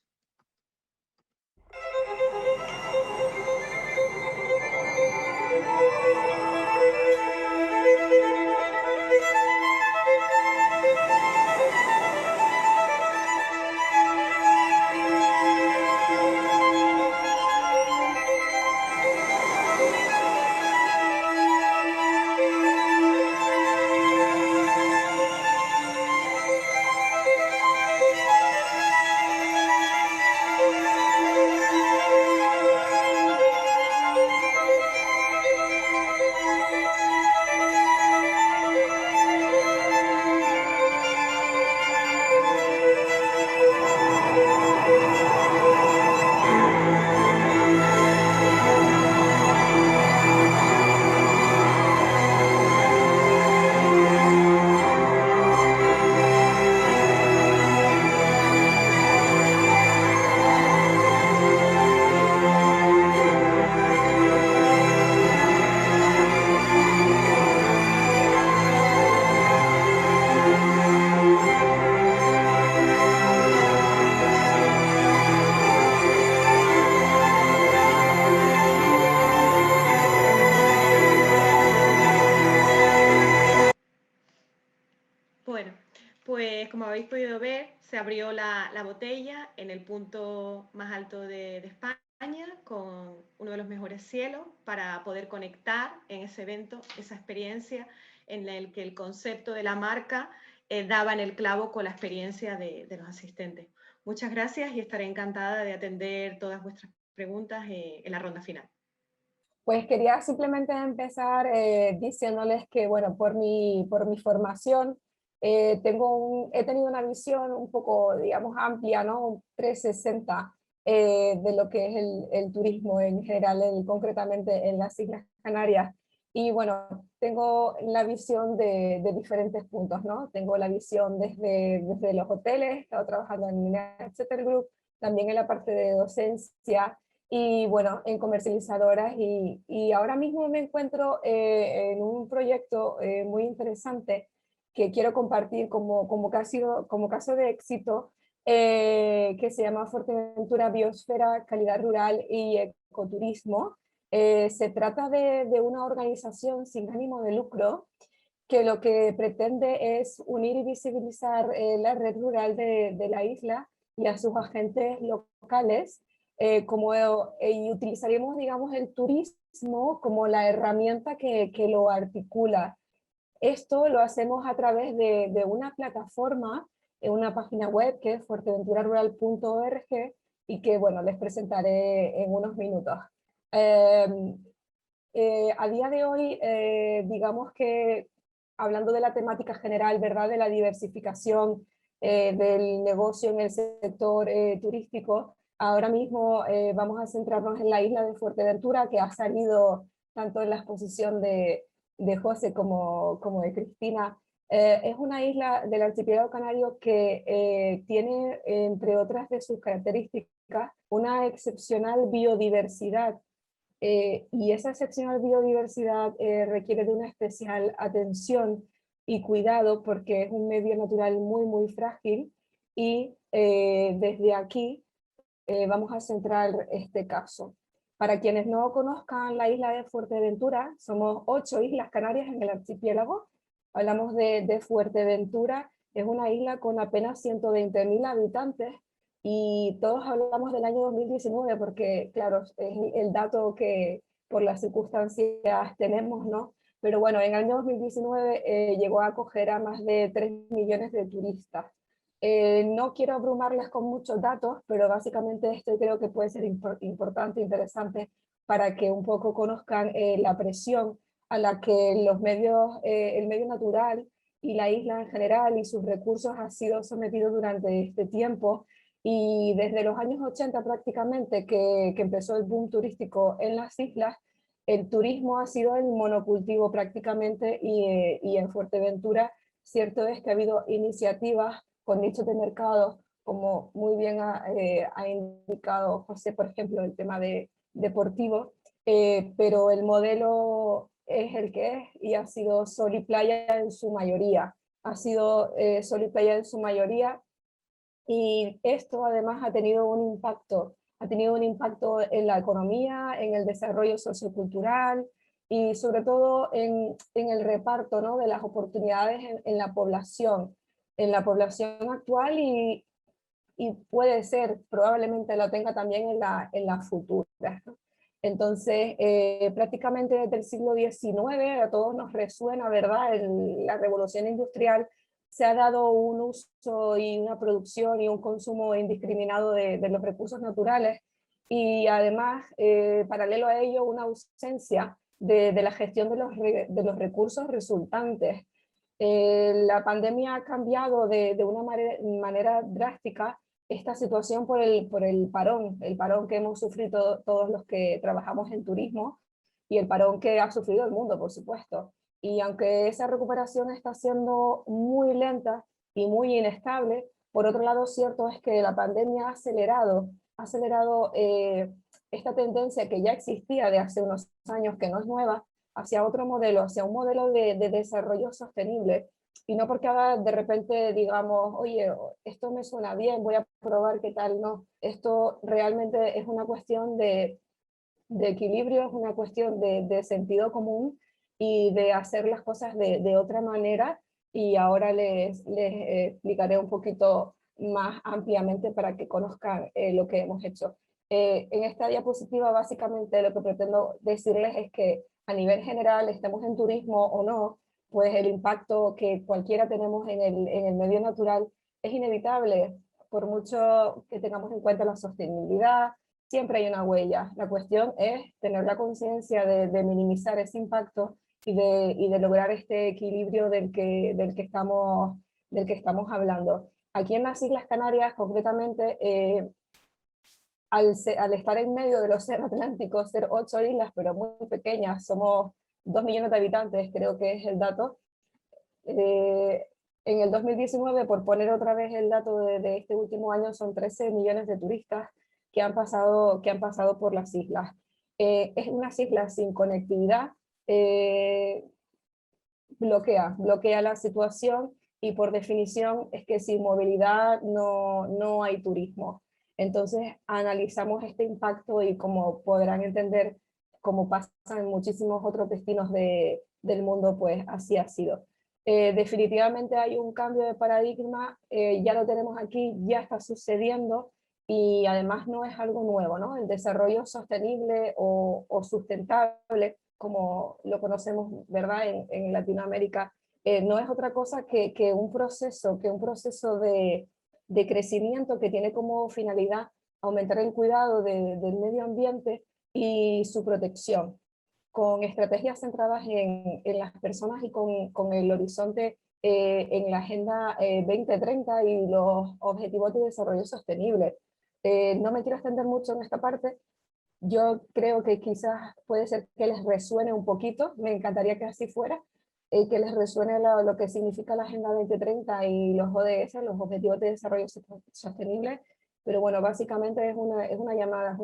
Bueno, pues como habéis podido ver, se abrió la botella en el punto más alto de España, con uno de los mejores cielos, para poder conectar en ese evento esa experiencia en el que el concepto de la marca daba en el clavo con la experiencia de los asistentes. Muchas gracias y estaré encantada de atender todas vuestras preguntas en la ronda final. Pues quería simplemente empezar diciéndoles que, bueno, por mi formación, he tenido una visión un poco, digamos, amplia, ¿no? 360 de lo que es el turismo en general, concretamente en las Islas Canarias. Y bueno, tengo la visión de diferentes puntos, ¿no? Tengo la visión desde los hoteles, he estado trabajando en Exeter Group, también en la parte de docencia, y bueno, en comercializadoras, y ahora mismo me encuentro en un proyecto muy interesante que quiero compartir como caso de éxito, que se llama Fuerteventura Biosfera, Calidad Rural y Ecoturismo. Se trata de una organización sin ánimo de lucro que lo que pretende es unir y visibilizar la red rural de la isla y a sus agentes locales, y utilizaríamos, digamos, el turismo como la herramienta que lo articula. Esto lo hacemos a través de una plataforma, una página web que es fuerteventurarural.org, y que, bueno, les presentaré en unos minutos. A día de hoy, digamos que, hablando de la temática general, ¿verdad?, de la diversificación del negocio en el sector turístico, ahora mismo vamos a centrarnos en la isla de Fuerteventura, que ha salido tanto en la exposición de José como de Cristina. Es una isla del archipiélago canario que tiene, entre otras de sus características, una excepcional biodiversidad. Y esa excepcional biodiversidad requiere de una especial atención y cuidado, porque es un medio natural muy, muy frágil, y desde aquí vamos a centrar este caso. Para quienes no conozcan la isla de Fuerteventura, somos 8 islas canarias en el archipiélago. Hablamos de Fuerteventura, es una isla con apenas 120.000 habitantes, y todos hablamos del año 2019 porque, claro, es el dato que por las circunstancias tenemos, ¿no? Pero bueno, en el año 2019 llegó a acoger a más de 3 millones de turistas. No quiero abrumarles con muchos datos, pero básicamente esto creo que puede ser importante, interesante, para que un poco conozcan la presión a la que los medios, el medio natural y la isla en general y sus recursos ha sido sometido durante este tiempo. Y desde los años 80 prácticamente que empezó el boom turístico en las islas, el turismo ha sido el monocultivo prácticamente y en Fuerteventura cierto es que ha habido iniciativas con nichos de mercado, como muy bien ha indicado José, por ejemplo, el tema de deportivo, pero el modelo es el que es y ha sido sol y playa en su mayoría. Ha sido sol y playa en su mayoría y esto además ha tenido un impacto en la economía, en el desarrollo sociocultural y sobre todo en el reparto, ¿no?, de las oportunidades en la población actual y puede ser, probablemente lo tenga también en la futura, ¿no? Entonces, prácticamente desde el siglo XIX a todos nos resuena, ¿verdad? La revolución industrial se ha dado un uso y una producción y un consumo indiscriminado de los recursos naturales y además, paralelo a ello, una ausencia de la gestión de los recursos resultantes. La pandemia ha cambiado de una manera drástica esta situación por el parón que hemos sufrido todos los que trabajamos en turismo y el parón que ha sufrido el mundo, por supuesto. Y aunque esa recuperación está siendo muy lenta y muy inestable, por otro lado, cierto es que la pandemia ha acelerado esta tendencia que ya existía de hace unos años, que no es nueva, hacia otro modelo, hacia un modelo de desarrollo sostenible. Y no porque ahora de repente digamos, oye, esto me suena bien, voy a probar qué tal, no. Esto realmente es una cuestión de equilibrio, es una cuestión de sentido común y de hacer las cosas de otra manera. Y ahora les explicaré un poquito más ampliamente para que conozcan lo que hemos hecho. En esta diapositiva básicamente lo que pretendo decirles es que a nivel general, estemos en turismo o no, pues el impacto que cualquiera tenemos en el medio natural es inevitable, por mucho que tengamos en cuenta la sostenibilidad, siempre hay una huella. La cuestión es tener la conciencia de minimizar ese impacto y de lograr este equilibrio del que estamos hablando. Aquí en las Islas Canarias, concretamente, al estar en medio del Océano Atlántico, ser 8 islas, pero muy pequeñas, somos 2 millones de habitantes, creo que es el dato. En el 2019, por poner otra vez el dato de este último año, son 13 millones de turistas que han pasado por las islas. Es unas islas sin conectividad, bloquea la situación y por definición es que sin movilidad no hay turismo. Entonces analizamos este impacto y como podrán entender, como pasa en muchísimos otros destinos del mundo, pues así ha sido. Definitivamente hay un cambio de paradigma, ya lo tenemos aquí, ya está sucediendo y además no es algo nuevo, ¿no? El desarrollo sostenible o sustentable, como lo conocemos, ¿verdad?, en Latinoamérica, no es otra cosa que un proceso de crecimiento que tiene como finalidad aumentar el cuidado del medio ambiente y su protección, con estrategias centradas en las personas y con el horizonte en la Agenda 2030 y los Objetivos de Desarrollo Sostenible. No me quiero extender mucho en esta parte. Yo creo que quizás puede ser que les resuene un poquito, me encantaría que así fuera, que les resuene lo que significa la Agenda 2030 y los ODS, los Objetivos de Desarrollo Sostenible, pero bueno, básicamente es una llamada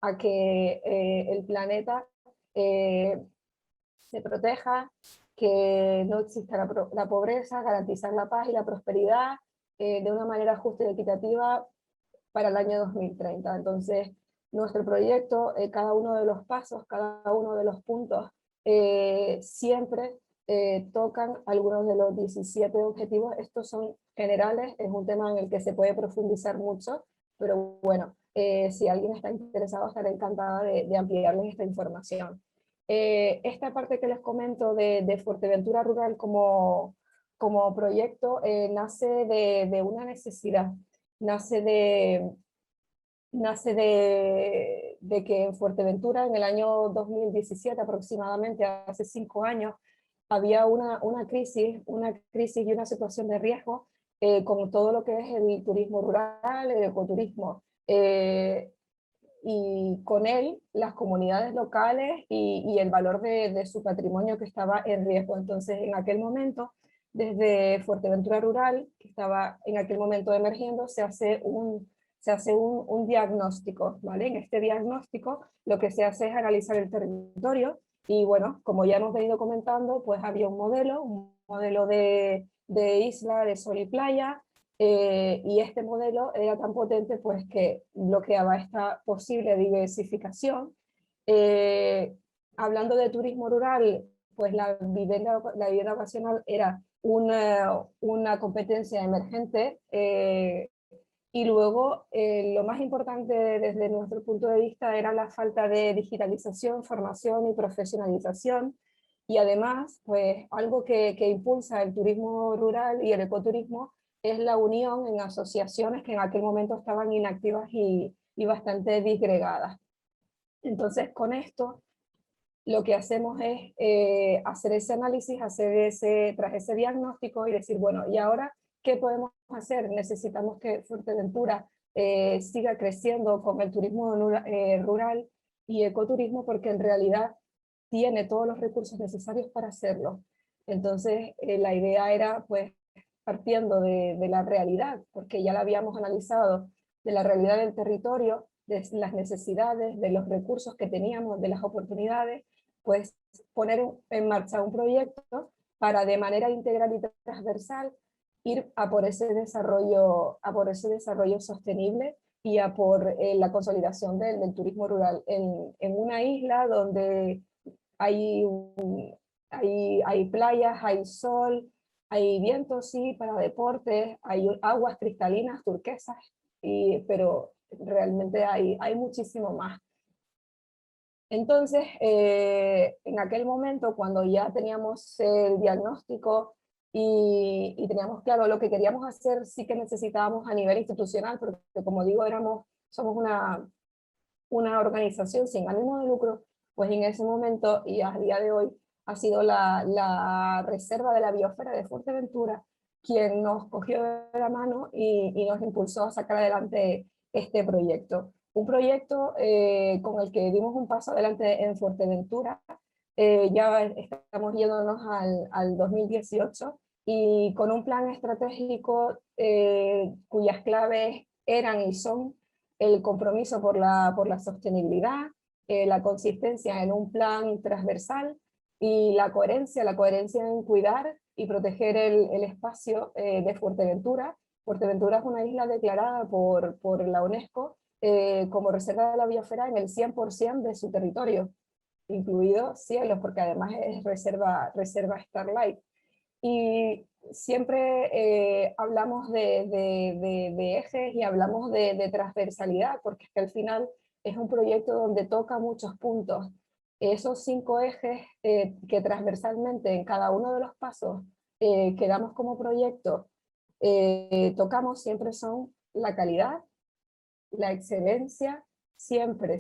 a que el planeta se proteja, que no exista la pobreza, garantizar la paz y la prosperidad de una manera justa y equitativa para el año 2030. Entonces, nuestro proyecto, cada uno de los pasos, cada uno de los puntos, siempre tocan algunos de los 17 objetivos. Estos son generales, es un tema en el que se puede profundizar mucho, pero bueno, si alguien está interesado, estaré encantada de ampliarles esta información. Esta parte que les comento de Fuerteventura Rural como proyecto nace de una necesidad, nace de que en Fuerteventura en el año 2017 aproximadamente, hace 5 años, había una crisis y una situación de riesgo con todo lo que es el turismo rural, el ecoturismo, y con él las comunidades locales y el valor de su patrimonio que estaba en riesgo. Entonces, en aquel momento, desde Fuerteventura Rural, que estaba en aquel momento emergiendo, se hace un diagnóstico, ¿vale? En este diagnóstico lo que se hace es analizar el territorio y bueno, como ya hemos venido comentando, pues había un modelo de isla, de sol y playa, y este modelo era tan potente pues que bloqueaba esta posible diversificación. Eh, Hablando de turismo rural, pues la vivienda vacacional era una competencia emergente, y luego lo más importante desde nuestro punto de vista era la falta de digitalización, formación y profesionalización. Y además, pues algo que impulsa el turismo rural y el ecoturismo es la unión en asociaciones que en aquel momento estaban inactivas y bastante disgregadas. Entonces, con esto, lo que hacemos es hacer ese análisis, tras ese diagnóstico y decir, bueno, ¿y ahora qué podemos hacer? Necesitamos que Fuerteventura siga creciendo con el turismo rural y ecoturismo, porque en realidad tiene todos los recursos necesarios para hacerlo. Entonces, la idea era, pues, partiendo de la realidad, porque ya la habíamos analizado, de la realidad del territorio, de las necesidades, de los recursos que teníamos, de las oportunidades, pues poner en marcha un proyecto para de manera integral y transversal ir a por ese desarrollo sostenible y a por la consolidación del turismo rural en una isla donde hay, hay playas, hay sol, hay viento, sí, para deportes, hay aguas cristalinas, turquesas, pero realmente hay muchísimo más. Entonces, en aquel momento, cuando ya teníamos el diagnóstico y teníamos claro lo que queríamos hacer, sí que necesitábamos a nivel institucional, porque como digo, somos una organización sin ánimo de lucro, pues en ese momento y a día de hoy ha sido la Reserva de la Biosfera de Fuerteventura quien nos cogió de la mano y nos impulsó a sacar adelante este proyecto. Un proyecto con el que dimos un paso adelante en Fuerteventura. Ya estamos yéndonos al 2018 y con un plan estratégico cuyas claves eran y son el compromiso por la sostenibilidad, la consistencia en un plan transversal y la coherencia en cuidar y proteger el espacio de Fuerteventura. Fuerteventura es una isla declarada por la UNESCO como reserva de la biosfera en el 100% de su territorio, incluidos cielos, porque además es reserva Starlight. Y siempre hablamos de ejes y hablamos de transversalidad, porque es que al final es un proyecto donde toca muchos puntos. Esos 5 ejes que transversalmente en cada uno de los pasos que damos como proyecto tocamos siempre son la calidad, la excelencia, siempre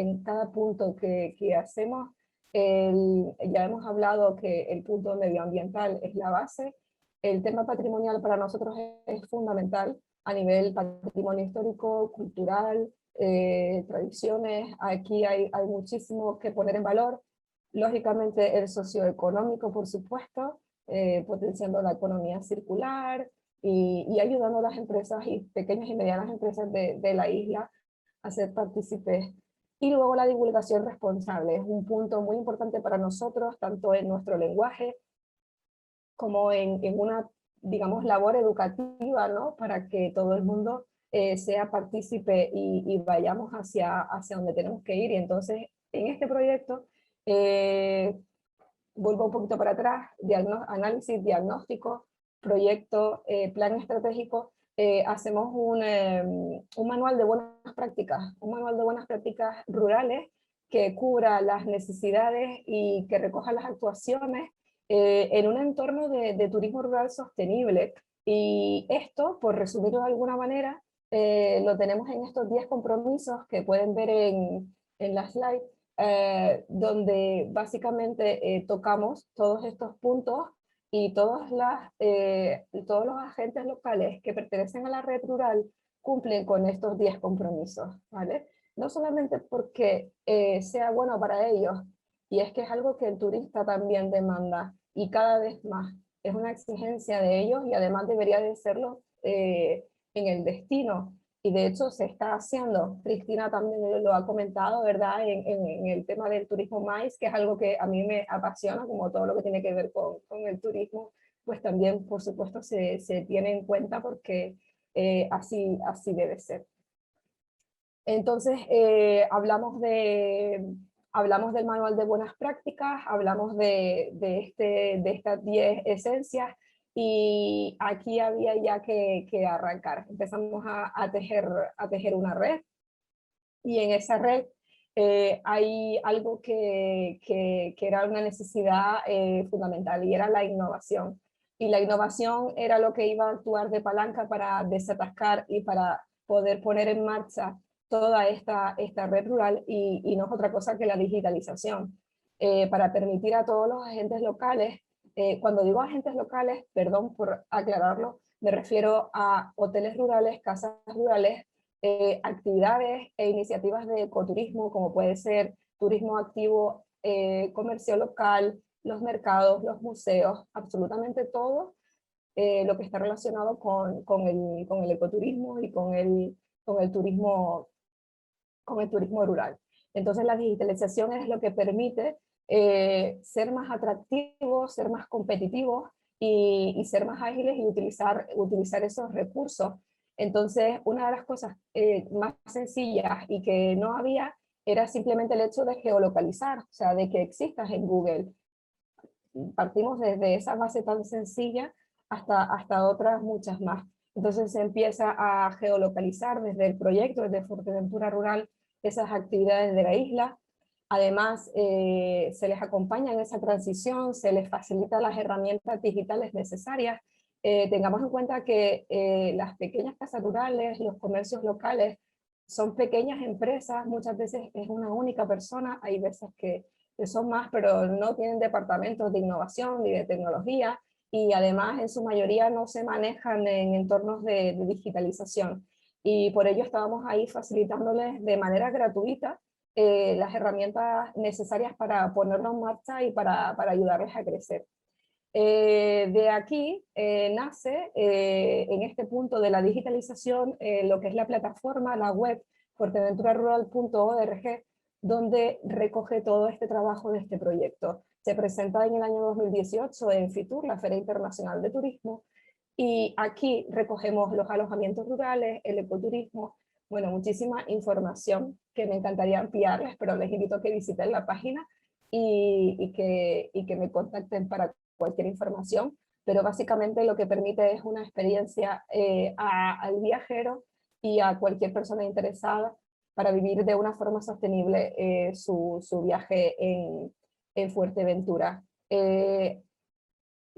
en cada punto que hacemos. Ya hemos hablado que el punto medioambiental es la base. El tema patrimonial para nosotros es fundamental a nivel patrimonio histórico, cultural, tradiciones. Aquí hay muchísimo que poner en valor. Lógicamente el socioeconómico, por supuesto, potenciando la economía circular, y ayudando a las empresas y pequeñas y medianas empresas de la isla a ser partícipes. Y luego la divulgación responsable es un punto muy importante para nosotros, tanto en nuestro lenguaje como en una, digamos, labor educativa, ¿no? Para que todo el mundo sea partícipe y vayamos hacia donde tenemos que ir. Y entonces, en este proyecto, vuelvo un poquito para atrás, análisis, diagnóstico, proyecto, plan estratégico, hacemos un manual de buenas prácticas rurales que cubra las necesidades y que recoja las actuaciones en un entorno de turismo rural sostenible. Y esto, por resumirlo de alguna manera, lo tenemos en estos 10 compromisos que pueden ver en la slide, donde básicamente tocamos todos estos puntos y todos los agentes locales que pertenecen a la red rural cumplen con estos 10 compromisos, ¿vale? No solamente porque sea bueno para ellos, y es que es algo que el turista también demanda, y cada vez más es una exigencia de ellos, y además debería de serlo en el destino, y de hecho se está haciendo. Cristina también lo ha comentado, ¿verdad? En el tema del turismo MICE, que es algo que a mí me apasiona, como todo lo que tiene que ver con el turismo, pues también, por supuesto, se tiene en cuenta porque así debe ser. Entonces, hablamos del manual de buenas prácticas, hablamos de estas 10 esencias, y aquí había ya que arrancar. Empezamos a tejer una red, y en esa red hay algo que era una necesidad fundamental, y era la innovación. Y la innovación era lo que iba a actuar de palanca para desatascar y para poder poner en marcha toda esta red rural, y no es otra cosa que la digitalización, para permitir a todos los agentes locales, cuando digo agentes locales, perdón por aclararlo, me refiero a hoteles rurales, casas rurales, actividades e iniciativas de ecoturismo, como puede ser turismo activo, comercio local, los mercados, los museos, absolutamente todo lo que está relacionado con el ecoturismo y con el turismo rural. Entonces la digitalización es lo que permite ser más atractivos, ser más competitivos, y ser más ágiles, y utilizar esos recursos. Entonces, una de las cosas más sencillas y que no había era simplemente el hecho de geolocalizar, o sea, de que existas en Google. Partimos desde esa base tan sencilla hasta otras muchas más. Entonces se empieza a geolocalizar desde el proyecto, desde Fuerteventura Rural, esas actividades de la isla. Además, se les acompaña en esa transición, se les facilita las herramientas digitales necesarias. Tengamos en cuenta que las pequeñas casas rurales, los comercios locales, son pequeñas empresas, muchas veces es una única persona, hay veces que son más, pero no tienen departamentos de innovación ni de tecnología, y además en su mayoría no se manejan en entornos de digitalización. Y por ello estábamos ahí facilitándoles de manera gratuita las herramientas necesarias para ponerlo en marcha y para ayudarles a crecer. De aquí nace, en este punto de la digitalización, lo que es la plataforma, la web fuerteventurarural.org, donde recoge todo este trabajo de este proyecto. Se presenta en el año 2018 en FITUR, la Feria Internacional de Turismo, y aquí recogemos los alojamientos rurales, el ecoturismo, bueno, muchísima información que me encantaría enviarles, pero les invito a que visiten la página y que me contacten para cualquier información, pero básicamente lo que permite es una experiencia al viajero y a cualquier persona interesada para vivir de una forma sostenible su viaje en Fuerteventura.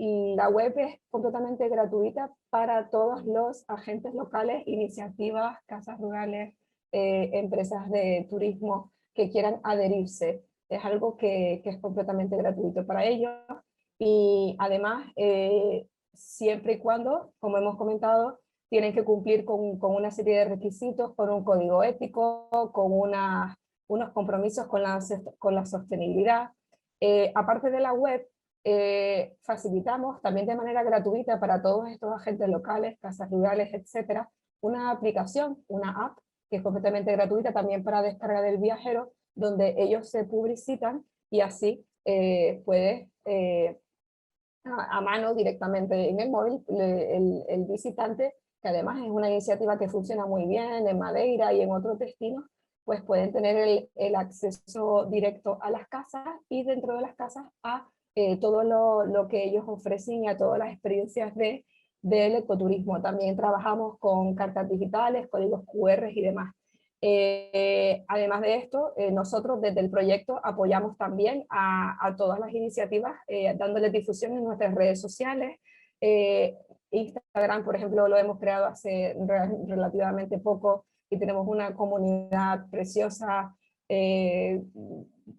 Y la web es completamente gratuita para todos los agentes locales, iniciativas, casas rurales, empresas de turismo que quieran adherirse. Es algo que es completamente gratuito para ellos, y además, siempre y cuando, como hemos comentado, tienen que cumplir con una serie de requisitos, con un código ético, con unos compromisos con la sostenibilidad. Aparte de la web, facilitamos también de manera gratuita para todos estos agentes locales, casas rurales, etcétera, una aplicación, una app, que es completamente gratuita también para descarga del viajero, donde ellos se publicitan, y así puede a mano directamente en el móvil el visitante, que además es una iniciativa que funciona muy bien en Madeira y en otros destinos, pues pueden tener el acceso directo a las casas, y dentro de las casas a todo lo que ellos ofrecen y a todas las experiencias del ecoturismo. También trabajamos con cartas digitales, códigos QR y demás. Además de esto, nosotros desde el proyecto apoyamos también a todas las iniciativas, dándoles difusión en nuestras redes sociales. Instagram, por ejemplo, lo hemos creado hace relativamente poco, y tenemos una comunidad preciosa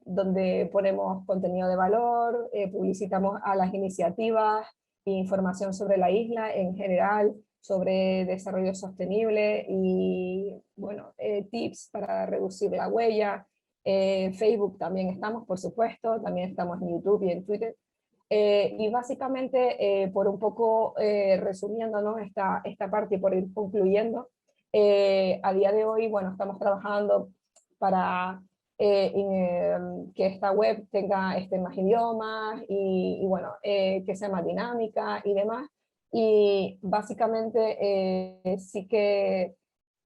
donde ponemos contenido de valor, publicitamos a las iniciativas, información sobre la isla en general, sobre desarrollo sostenible y bueno, tips para reducir la huella. Facebook también estamos, por supuesto, también estamos en YouTube y en Twitter. Y básicamente, por un poco resumiéndonos esta parte y por ir concluyendo, a día de hoy, bueno, estamos trabajando para que esta web tenga más idiomas y bueno, que sea más dinámica y demás. Y básicamente sí que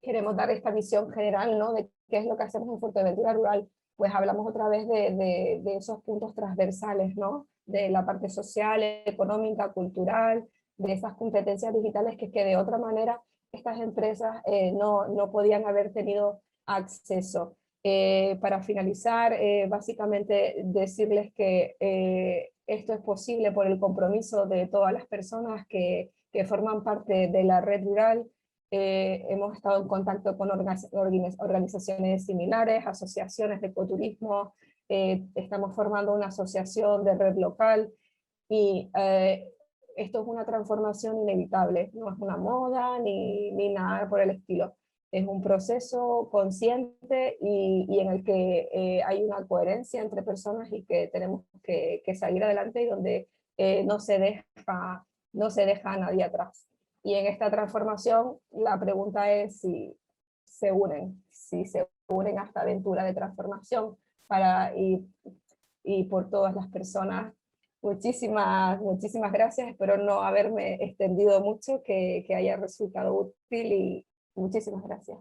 queremos dar esta visión general, ¿no? De qué es lo que hacemos en Fuerteventura Rural. Pues hablamos otra vez de esos puntos transversales, ¿no? De la parte social, económica, cultural, de esas competencias digitales que de otra manera estas empresas no podían haber tenido acceso. Para finalizar, básicamente decirles que esto es posible por el compromiso de todas las personas que forman parte de la red rural. Hemos estado en contacto con organizaciones similares, asociaciones de ecoturismo, estamos formando una asociación de red local y esto es una transformación inevitable, no es una moda ni nada por el estilo. Es un proceso consciente y en el que hay una coherencia entre personas y que tenemos que salir adelante y donde no se deja a nadie atrás. Y en esta transformación la pregunta es si se unen a esta aventura de transformación y por todas las personas. Muchísimas gracias, espero no haberme extendido mucho, que haya resultado útil y muchísimas gracias.